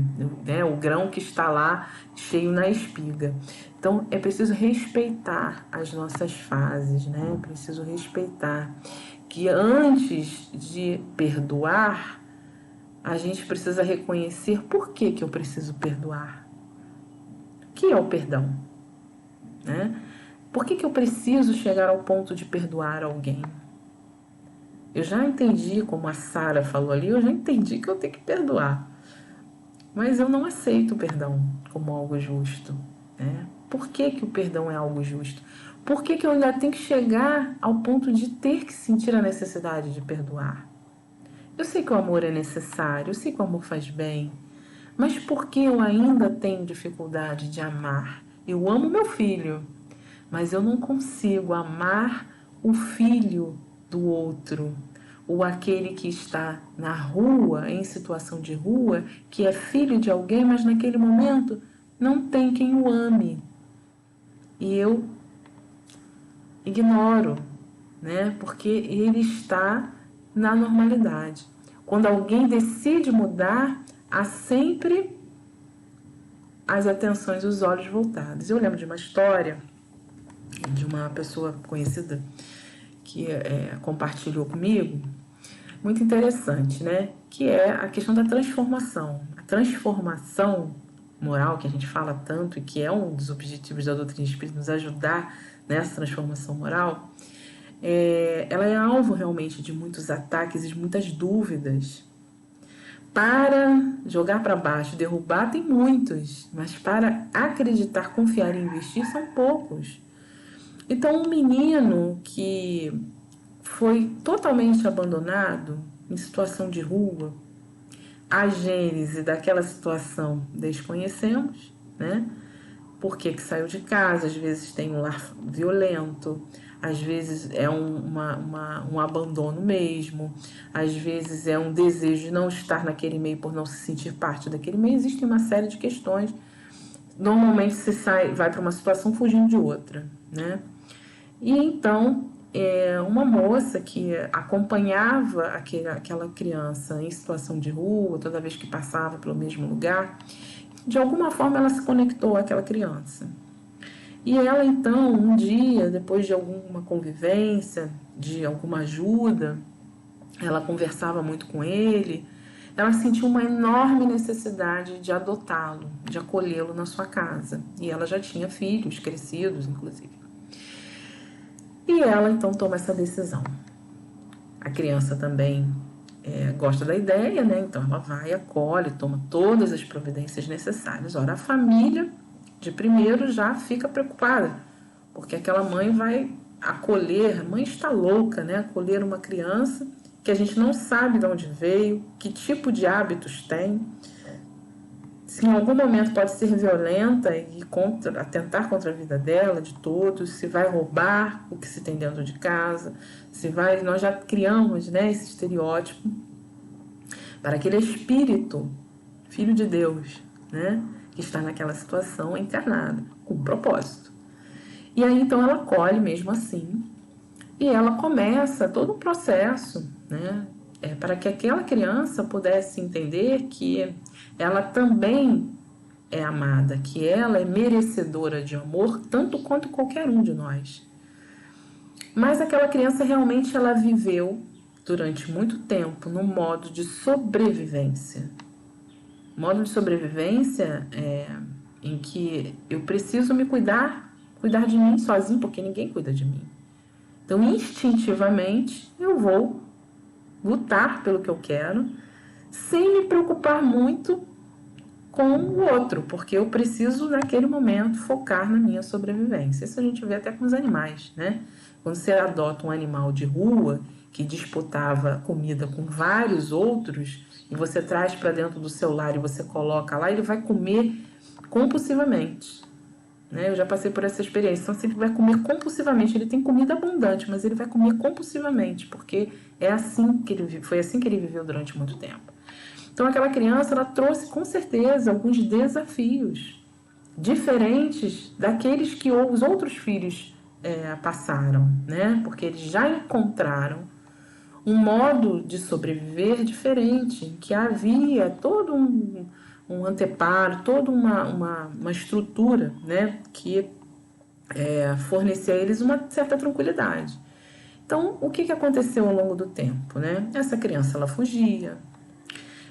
S1: né? O grão que está lá cheio na espiga. Então é preciso respeitar as nossas fases, né? É preciso respeitar que antes de perdoar, a gente precisa reconhecer por que eu preciso perdoar. O que é o perdão? Né? Por que eu preciso chegar ao ponto de perdoar alguém? Eu já entendi, como a Sara falou ali, eu já entendi que eu tenho que perdoar. Mas eu não aceito o perdão como algo justo. Né? Por que o perdão é algo justo? Por que eu ainda tenho que chegar ao ponto de ter que sentir a necessidade de perdoar? Eu sei que o amor é necessário, eu sei que o amor faz bem, mas por que eu ainda tenho dificuldade de amar? Eu amo meu filho, mas eu não consigo amar o filho do outro, ou aquele que está na rua, em situação de rua, que é filho de alguém, mas naquele momento não tem quem o ame. E eu ignoro, né? Porque ele está na normalidade. Quando alguém decide mudar, há sempre as atenções e os olhos voltados. Eu lembro de uma história de uma pessoa conhecida que compartilhou comigo, muito interessante, né? Que é a questão da transformação. A transformação moral, que a gente fala tanto e que é um dos objetivos da doutrina espírita, nos ajudar nessa transformação moral, ela é alvo realmente de muitos ataques e de muitas dúvidas. Para jogar para baixo, derrubar, tem muitos, mas para acreditar, confiar e investir, são poucos. Então, um menino que foi totalmente abandonado, em situação de rua, a gênese daquela situação desconhecemos, né? Por que saiu de casa? Às vezes tem um lar violento, às vezes é um abandono mesmo, às vezes é um desejo de não estar naquele meio por não se sentir parte daquele meio. Existem uma série de questões. Normalmente se vai para uma situação fugindo de outra, né? E então, uma moça que acompanhava aquela criança em situação de rua, toda vez que passava pelo mesmo lugar, de alguma forma ela se conectou àquela criança. E ela então, um dia, depois de alguma convivência, de alguma ajuda, ela conversava muito com ele, ela sentiu uma enorme necessidade de adotá-lo, de acolhê-lo na sua casa. E ela já tinha filhos, crescidos, inclusive. E ela então toma essa decisão. A criança também gosta da ideia, né? Então ela vai, acolhe, toma todas as providências necessárias. Ora, a família, de primeiro, já fica preocupada, porque aquela mãe vai acolher, a mãe está louca, né? Acolher uma criança que a gente não sabe de onde veio, que tipo de hábitos tem, se em algum momento pode ser violenta e atentar contra a vida dela, de todos, se vai roubar o que se tem dentro de casa, nós já criamos, né, esse estereótipo para aquele espírito, filho de Deus, né, que está naquela situação encarnado, com propósito. E aí então ela acolhe mesmo assim, e ela começa todo um processo, né, para que aquela criança pudesse entender que ela também é amada, que ela é merecedora de amor, tanto quanto qualquer um de nós. Mas aquela criança realmente ela viveu durante muito tempo no modo de sobrevivência. Modo de sobrevivência em que eu preciso me cuidar de mim sozinho, porque ninguém cuida de mim. Então, instintivamente, eu vou lutar pelo que eu quero, sem me preocupar muito com o outro, porque eu preciso, naquele momento, focar na minha sobrevivência. Isso a gente vê até com os animais, né? Quando você adota um animal de rua que disputava comida com vários outros, e você traz para dentro do seu lar e você coloca lá, ele vai comer compulsivamente. Né? Eu já passei por essa experiência. Então, se ele vai comer compulsivamente, ele tem comida abundante, mas ele vai comer compulsivamente, porque foi assim que ele viveu durante muito tempo. Então, aquela criança, ela trouxe com certeza alguns desafios diferentes daqueles que os outros filhos passaram, né? Porque eles já encontraram um modo de sobreviver diferente, em que havia todo um anteparo, toda uma estrutura, né? Que fornecia a eles uma certa tranquilidade. Então, o que aconteceu ao longo do tempo, né? Essa criança, ela fugia,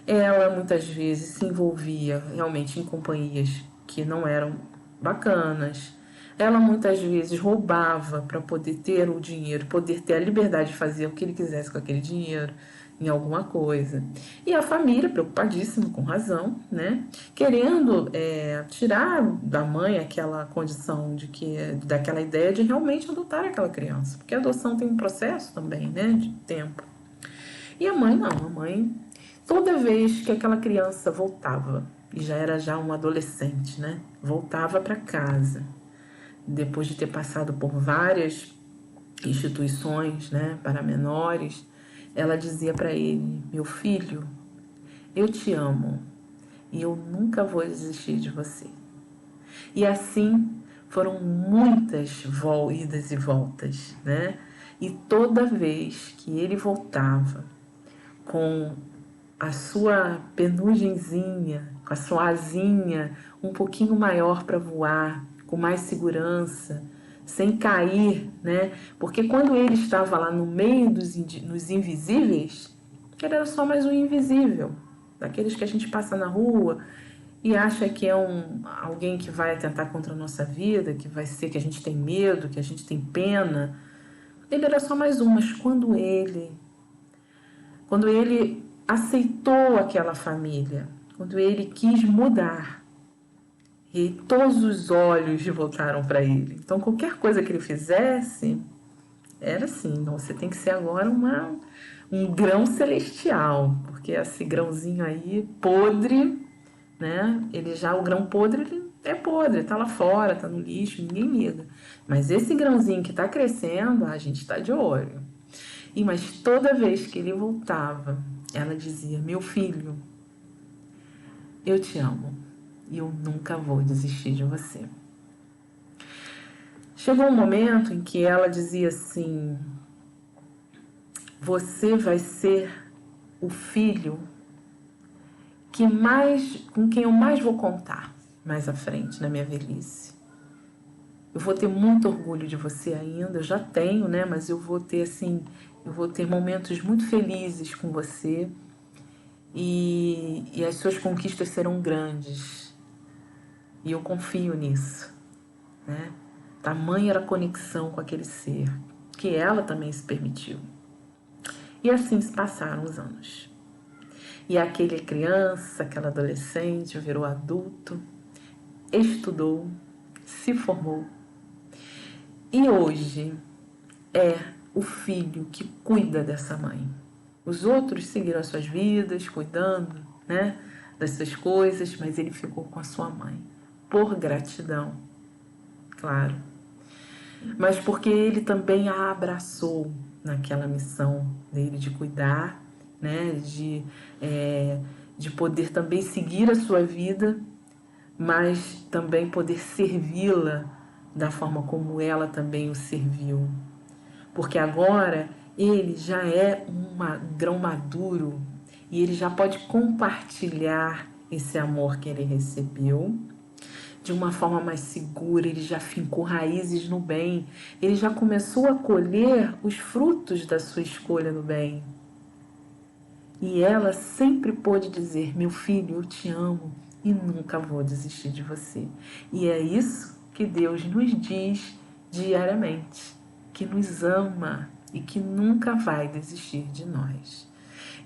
S1: ela muitas vezes se envolvia realmente em companhias que não eram bacanas. Ela muitas vezes roubava para poder ter o dinheiro, poder ter a liberdade de fazer o que ele quisesse com aquele dinheiro em alguma coisa. E a família, preocupadíssima, com razão, né? Querendo tirar da mãe aquela condição de daquela ideia de realmente adotar aquela criança. Porque a adoção tem um processo também, né? De tempo. E a mãe não, a mãe, toda vez que aquela criança voltava, e já era um adolescente, né? Voltava para casa, depois de ter passado por várias instituições, né, para menores, ela dizia para ele: meu filho, eu te amo e eu nunca vou desistir de você. E assim foram muitas idas e voltas, né? E toda vez que ele voltava com a sua penugenzinha, com a sua asinha um pouquinho maior para voar, com mais segurança, sem cair, né? Porque quando ele estava lá no meio dos invisíveis, ele era só mais um invisível, daqueles que a gente passa na rua e acha que é alguém que vai atentar contra a nossa vida, que vai ser que a gente tem medo, que a gente tem pena. Ele era só mais um, mas quando ele aceitou aquela família, quando ele quis mudar, e todos os olhos voltaram para ele. Então, qualquer coisa que ele fizesse, era assim: então você tem que ser agora um grão celestial, porque esse grãozinho aí, podre, né? O grão podre, ele é podre, tá lá fora, tá no lixo, ninguém liga. Mas esse grãozinho que tá crescendo, a gente tá de olho. Mas toda vez que ele voltava, ela dizia: meu filho, eu te amo e eu nunca vou desistir de você. Chegou um momento em que ela dizia assim: você vai ser o filho com quem eu mais vou contar mais à frente, na minha velhice. Eu vou ter muito orgulho de você ainda, eu já tenho, né? Mas eu vou ter momentos muito felizes com você e as suas conquistas serão grandes. E eu confio nisso, né? Tamanha era a conexão com aquele ser, que ela também se permitiu. E assim se passaram os anos. E aquele criança, aquela adolescente, virou adulto, estudou, se formou. E hoje é o filho que cuida dessa mãe. Os outros seguiram as suas vidas, cuidando, né, das suas coisas, mas ele ficou com a sua mãe, por gratidão, claro. Mas porque ele também a abraçou naquela missão dele de cuidar, né, de poder também seguir a sua vida, mas também poder servi-la da forma como ela também o serviu. Porque agora ele já é um grão maduro e ele já pode compartilhar esse amor que ele recebeu de uma forma mais segura. Ele já fincou raízes no bem, ele já começou a colher os frutos da sua escolha no bem. E ela sempre pôde dizer: meu filho, eu te amo e nunca vou desistir de você. E é isso que Deus nos diz diariamente, que nos ama e que nunca vai desistir de nós.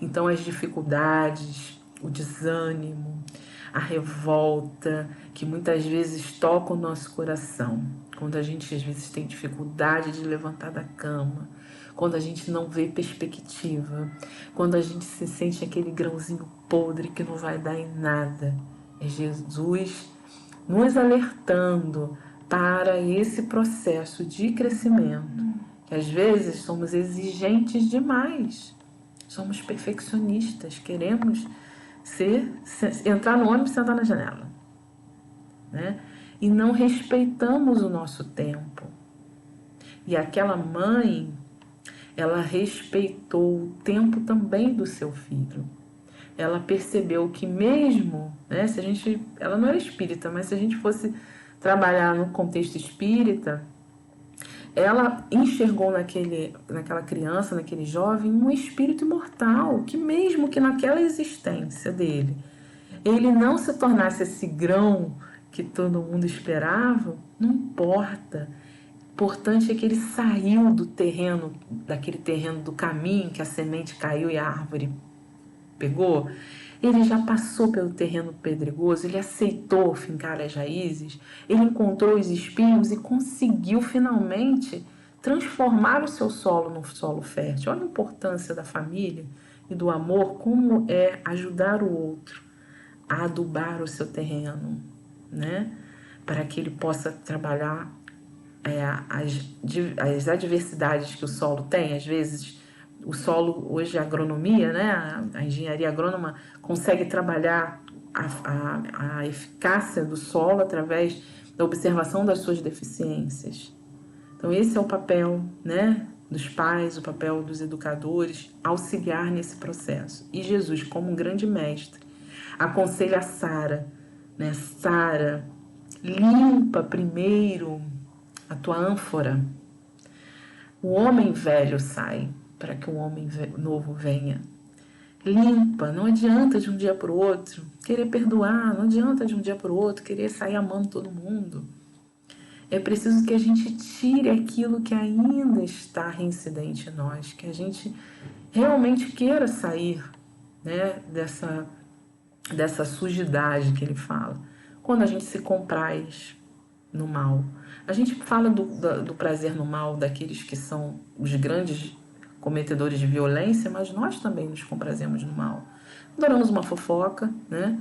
S1: Então as dificuldades, o desânimo, a revolta, que muitas vezes toca o nosso coração, quando a gente às vezes tem dificuldade de levantar da cama, quando a gente não vê perspectiva, quando a gente se sente aquele grãozinho podre que não vai dar em nada, é Jesus nos alertando para esse processo de crescimento, que às vezes somos exigentes demais, somos perfeccionistas, queremos entrar no ônibus e sentar na janela, né? e não respeitamos o nosso tempo. E aquela mãe, ela respeitou o tempo também do seu filho. Ela percebeu que mesmo, né, se a gente, ela não era espírita, mas se a gente fosse trabalhar no contexto espírita, ela enxergou naquela criança, naquele jovem, um espírito imortal, que mesmo que naquela existência dele, ele não se tornasse esse grão que todo mundo esperava, não importa. O importante é que ele saiu do terreno, daquele terreno do caminho que a semente caiu e a árvore pegou. Ele já passou pelo terreno pedregoso, ele aceitou fincar as raízes, ele encontrou os espinhos e conseguiu finalmente transformar o seu solo num solo fértil. Olha a importância da família e do amor, como é ajudar o outro a adubar o seu terreno, né? Para que ele possa trabalhar as adversidades que o solo tem. Às vezes o solo, hoje a agronomia, né, a engenharia agrônoma consegue trabalhar a eficácia do solo através da observação das suas deficiências. Então esse é o papel, né, dos pais, o papel dos educadores, auxiliar nesse processo. E Jesus, como um grande mestre, aconselha a Sara, né, Sara, limpa primeiro a tua ânfora. O homem velho sai para que o homem novo venha. Limpa, não adianta de um dia para o outro querer perdoar, não adianta de um dia para o outro querer sair amando todo mundo. É preciso que a gente tire aquilo que ainda está reincidente em nós, que a gente realmente queira sair, né, dessa sujidade que ele fala. Quando a gente se compraz no mal. A gente fala do prazer no mal daqueles que são os grandes cometedores de violência, mas nós também nos comprazemos no mal. Adoramos uma fofoca, né?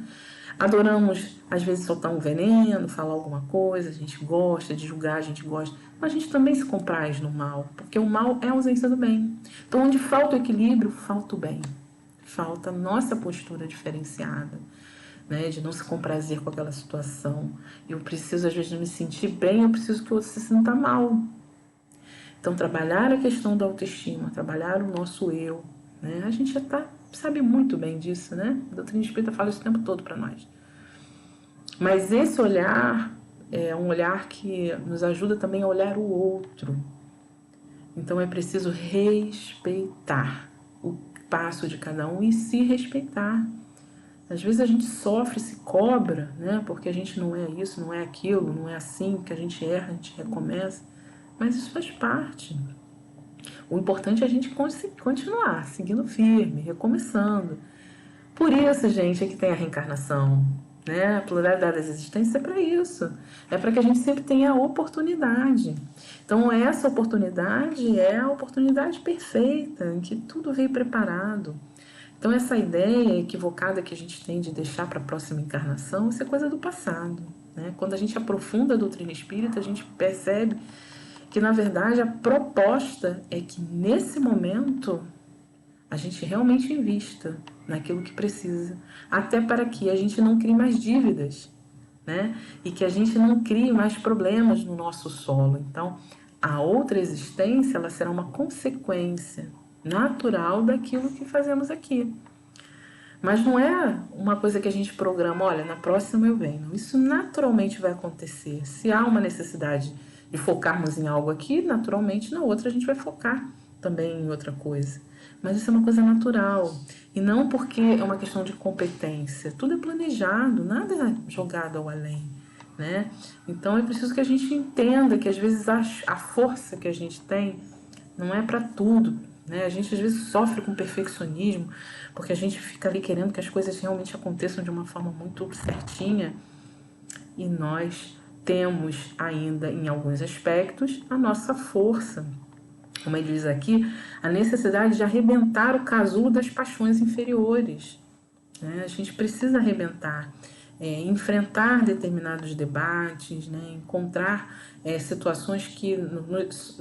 S1: Adoramos, às vezes, soltar um veneno, falar alguma coisa, a gente gosta de julgar, a gente gosta, mas a gente também se compraz no mal, porque o mal é a ausência do bem. Então, onde falta o equilíbrio, falta o bem. Falta a nossa postura diferenciada, né, de não se comprazer com aquela situação. Eu preciso, às vezes, me sentir bem, eu preciso que o outro se sinta mal. Então, trabalhar a questão da autoestima, trabalhar o nosso eu, né? A gente já sabe muito bem disso, né? A doutrina espírita fala isso o tempo todo para nós. Mas esse olhar é um olhar que nos ajuda também a olhar o outro. Então, é preciso respeitar o passo de cada um e se respeitar. Às vezes a gente sofre, se cobra, né? Porque a gente não é isso, não é aquilo, não é assim, que a gente erra, a gente recomeça. Mas isso faz parte. O importante é a gente continuar seguindo firme, recomeçando. Por isso, gente, é que tem a reencarnação, né? A pluralidade das existências é para isso. É para que a gente sempre tenha a oportunidade. Então, essa oportunidade é a oportunidade perfeita, em que tudo veio preparado. Então, essa ideia equivocada que a gente tem de deixar para a próxima encarnação, isso é coisa do passado, né? Quando a gente aprofunda a doutrina espírita, a gente percebe que, na verdade, a proposta é que, nesse momento, a gente realmente invista naquilo que precisa, até para que a gente não crie mais dívidas, né? E que a gente não crie mais problemas no nosso solo. Então, a outra existência, ela será uma consequência natural daquilo que fazemos aqui. Mas não é uma coisa que a gente programa, olha, na próxima eu venho. Isso naturalmente vai acontecer. Se há uma necessidade de focarmos em algo aqui, naturalmente na outra a gente vai focar também em outra coisa. Mas isso é uma coisa natural. E não porque é uma questão de competência. Tudo é planejado, nada é jogado ao além, né? Então é preciso que a gente entenda que às vezes a força que a gente tem não é para tudo, né? A gente às vezes sofre com perfeccionismo, porque a gente fica ali querendo que as coisas realmente aconteçam de uma forma muito certinha. E nós temos ainda, em alguns aspectos, a nossa força. Como ele diz aqui, a necessidade de arrebentar o casulo das paixões inferiores, né? A gente precisa arrebentar, enfrentar determinados debates, né? Encontrar situações que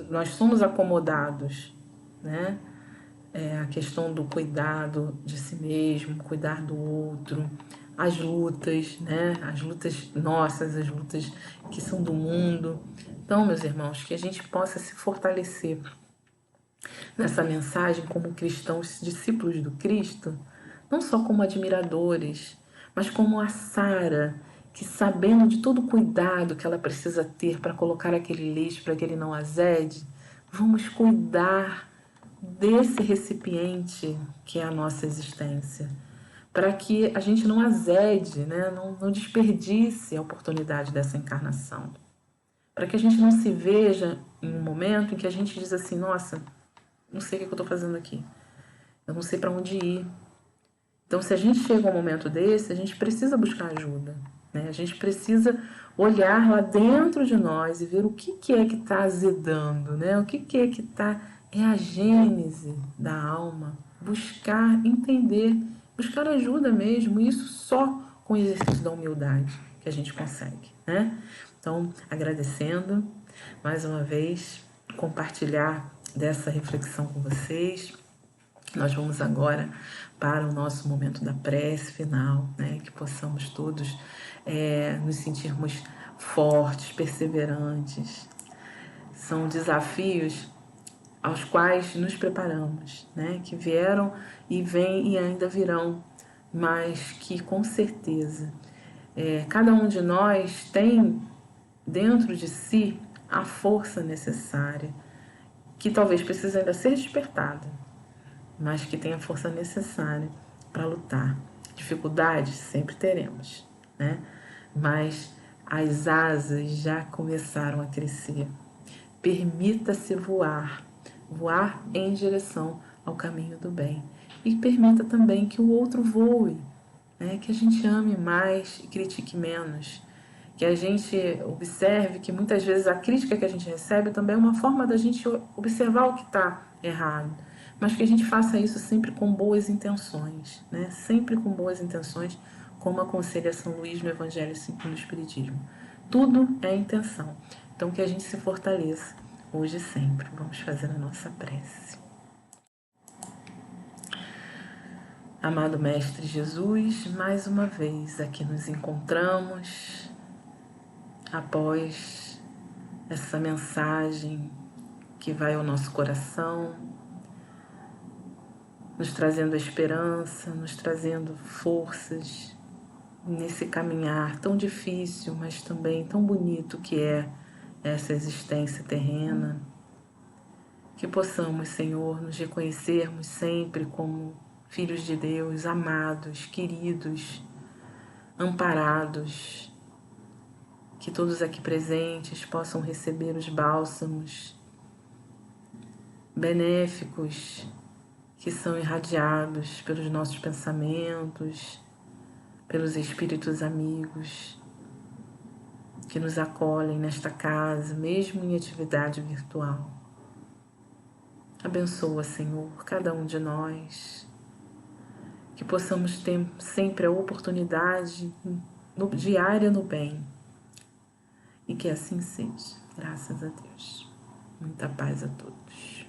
S1: nós somos acomodados, né? A questão do cuidado de si mesmo, cuidar do outro, as lutas, né? As lutas nossas, as lutas que são do mundo. Então, meus irmãos, que a gente possa se fortalecer nessa mensagem como cristãos, discípulos do Cristo, não só como admiradores, mas como a Sara, que sabendo de todo o cuidado que ela precisa ter para colocar aquele leite para que ele não azede, vamos cuidar desse recipiente que é a nossa existência, para que a gente não azede, né? não desperdice a oportunidade dessa encarnação, para que a gente não se veja em um momento em que a gente diz assim, nossa, não sei o que eu estou fazendo aqui, eu não sei para onde ir. Então, se a gente chega a um momento desse, a gente precisa buscar ajuda, né? A gente precisa olhar lá dentro de nós e ver o que é que está azedando, né? O que é que está... É a gênese da alma. Buscar, entender, buscar ajuda mesmo. Isso só com o exercício da humildade que a gente consegue, né? Então, agradecendo mais uma vez, compartilhar dessa reflexão com vocês. Nós vamos agora para o nosso momento da prece final, né? Que possamos todos nos sentirmos fortes, perseverantes. São desafios aos quais nos preparamos, né? Que vieram e vêm e ainda virão, mas que com certeza cada um de nós tem dentro de si a força necessária, que talvez precise ainda ser despertada, mas que tem a força necessária para lutar. Dificuldades sempre teremos, né? Mas as asas já começaram a crescer. Permita-se voar, voar em direção ao caminho do bem. E permita também que o outro voe, né? Que a gente ame mais e critique menos. Que a gente observe que muitas vezes a crítica que a gente recebe também é uma forma da gente observar o que está errado, mas que a gente faça isso sempre com boas intenções, né? Sempre com boas intenções, como aconselha São Luís no Evangelho segundo o Espiritismo. Tudo é intenção. Então que a gente se fortaleça hoje e sempre. Vamos fazer a nossa prece. Amado Mestre Jesus, mais uma vez aqui nos encontramos após essa mensagem que vai ao nosso coração, nos trazendo a esperança, nos trazendo forças nesse caminhar tão difícil, mas também tão bonito que é essa existência terrena. Que possamos, Senhor, nos reconhecermos sempre como filhos de Deus, amados, queridos, amparados. Que todos aqui presentes possam receber os bálsamos benéficos que são irradiados pelos nossos pensamentos, pelos espíritos amigos que nos acolhem nesta casa, mesmo em atividade virtual. Abençoa, Senhor, cada um de nós, que possamos ter sempre a oportunidade diária no bem, e que assim seja. Graças a Deus. Muita paz a todos.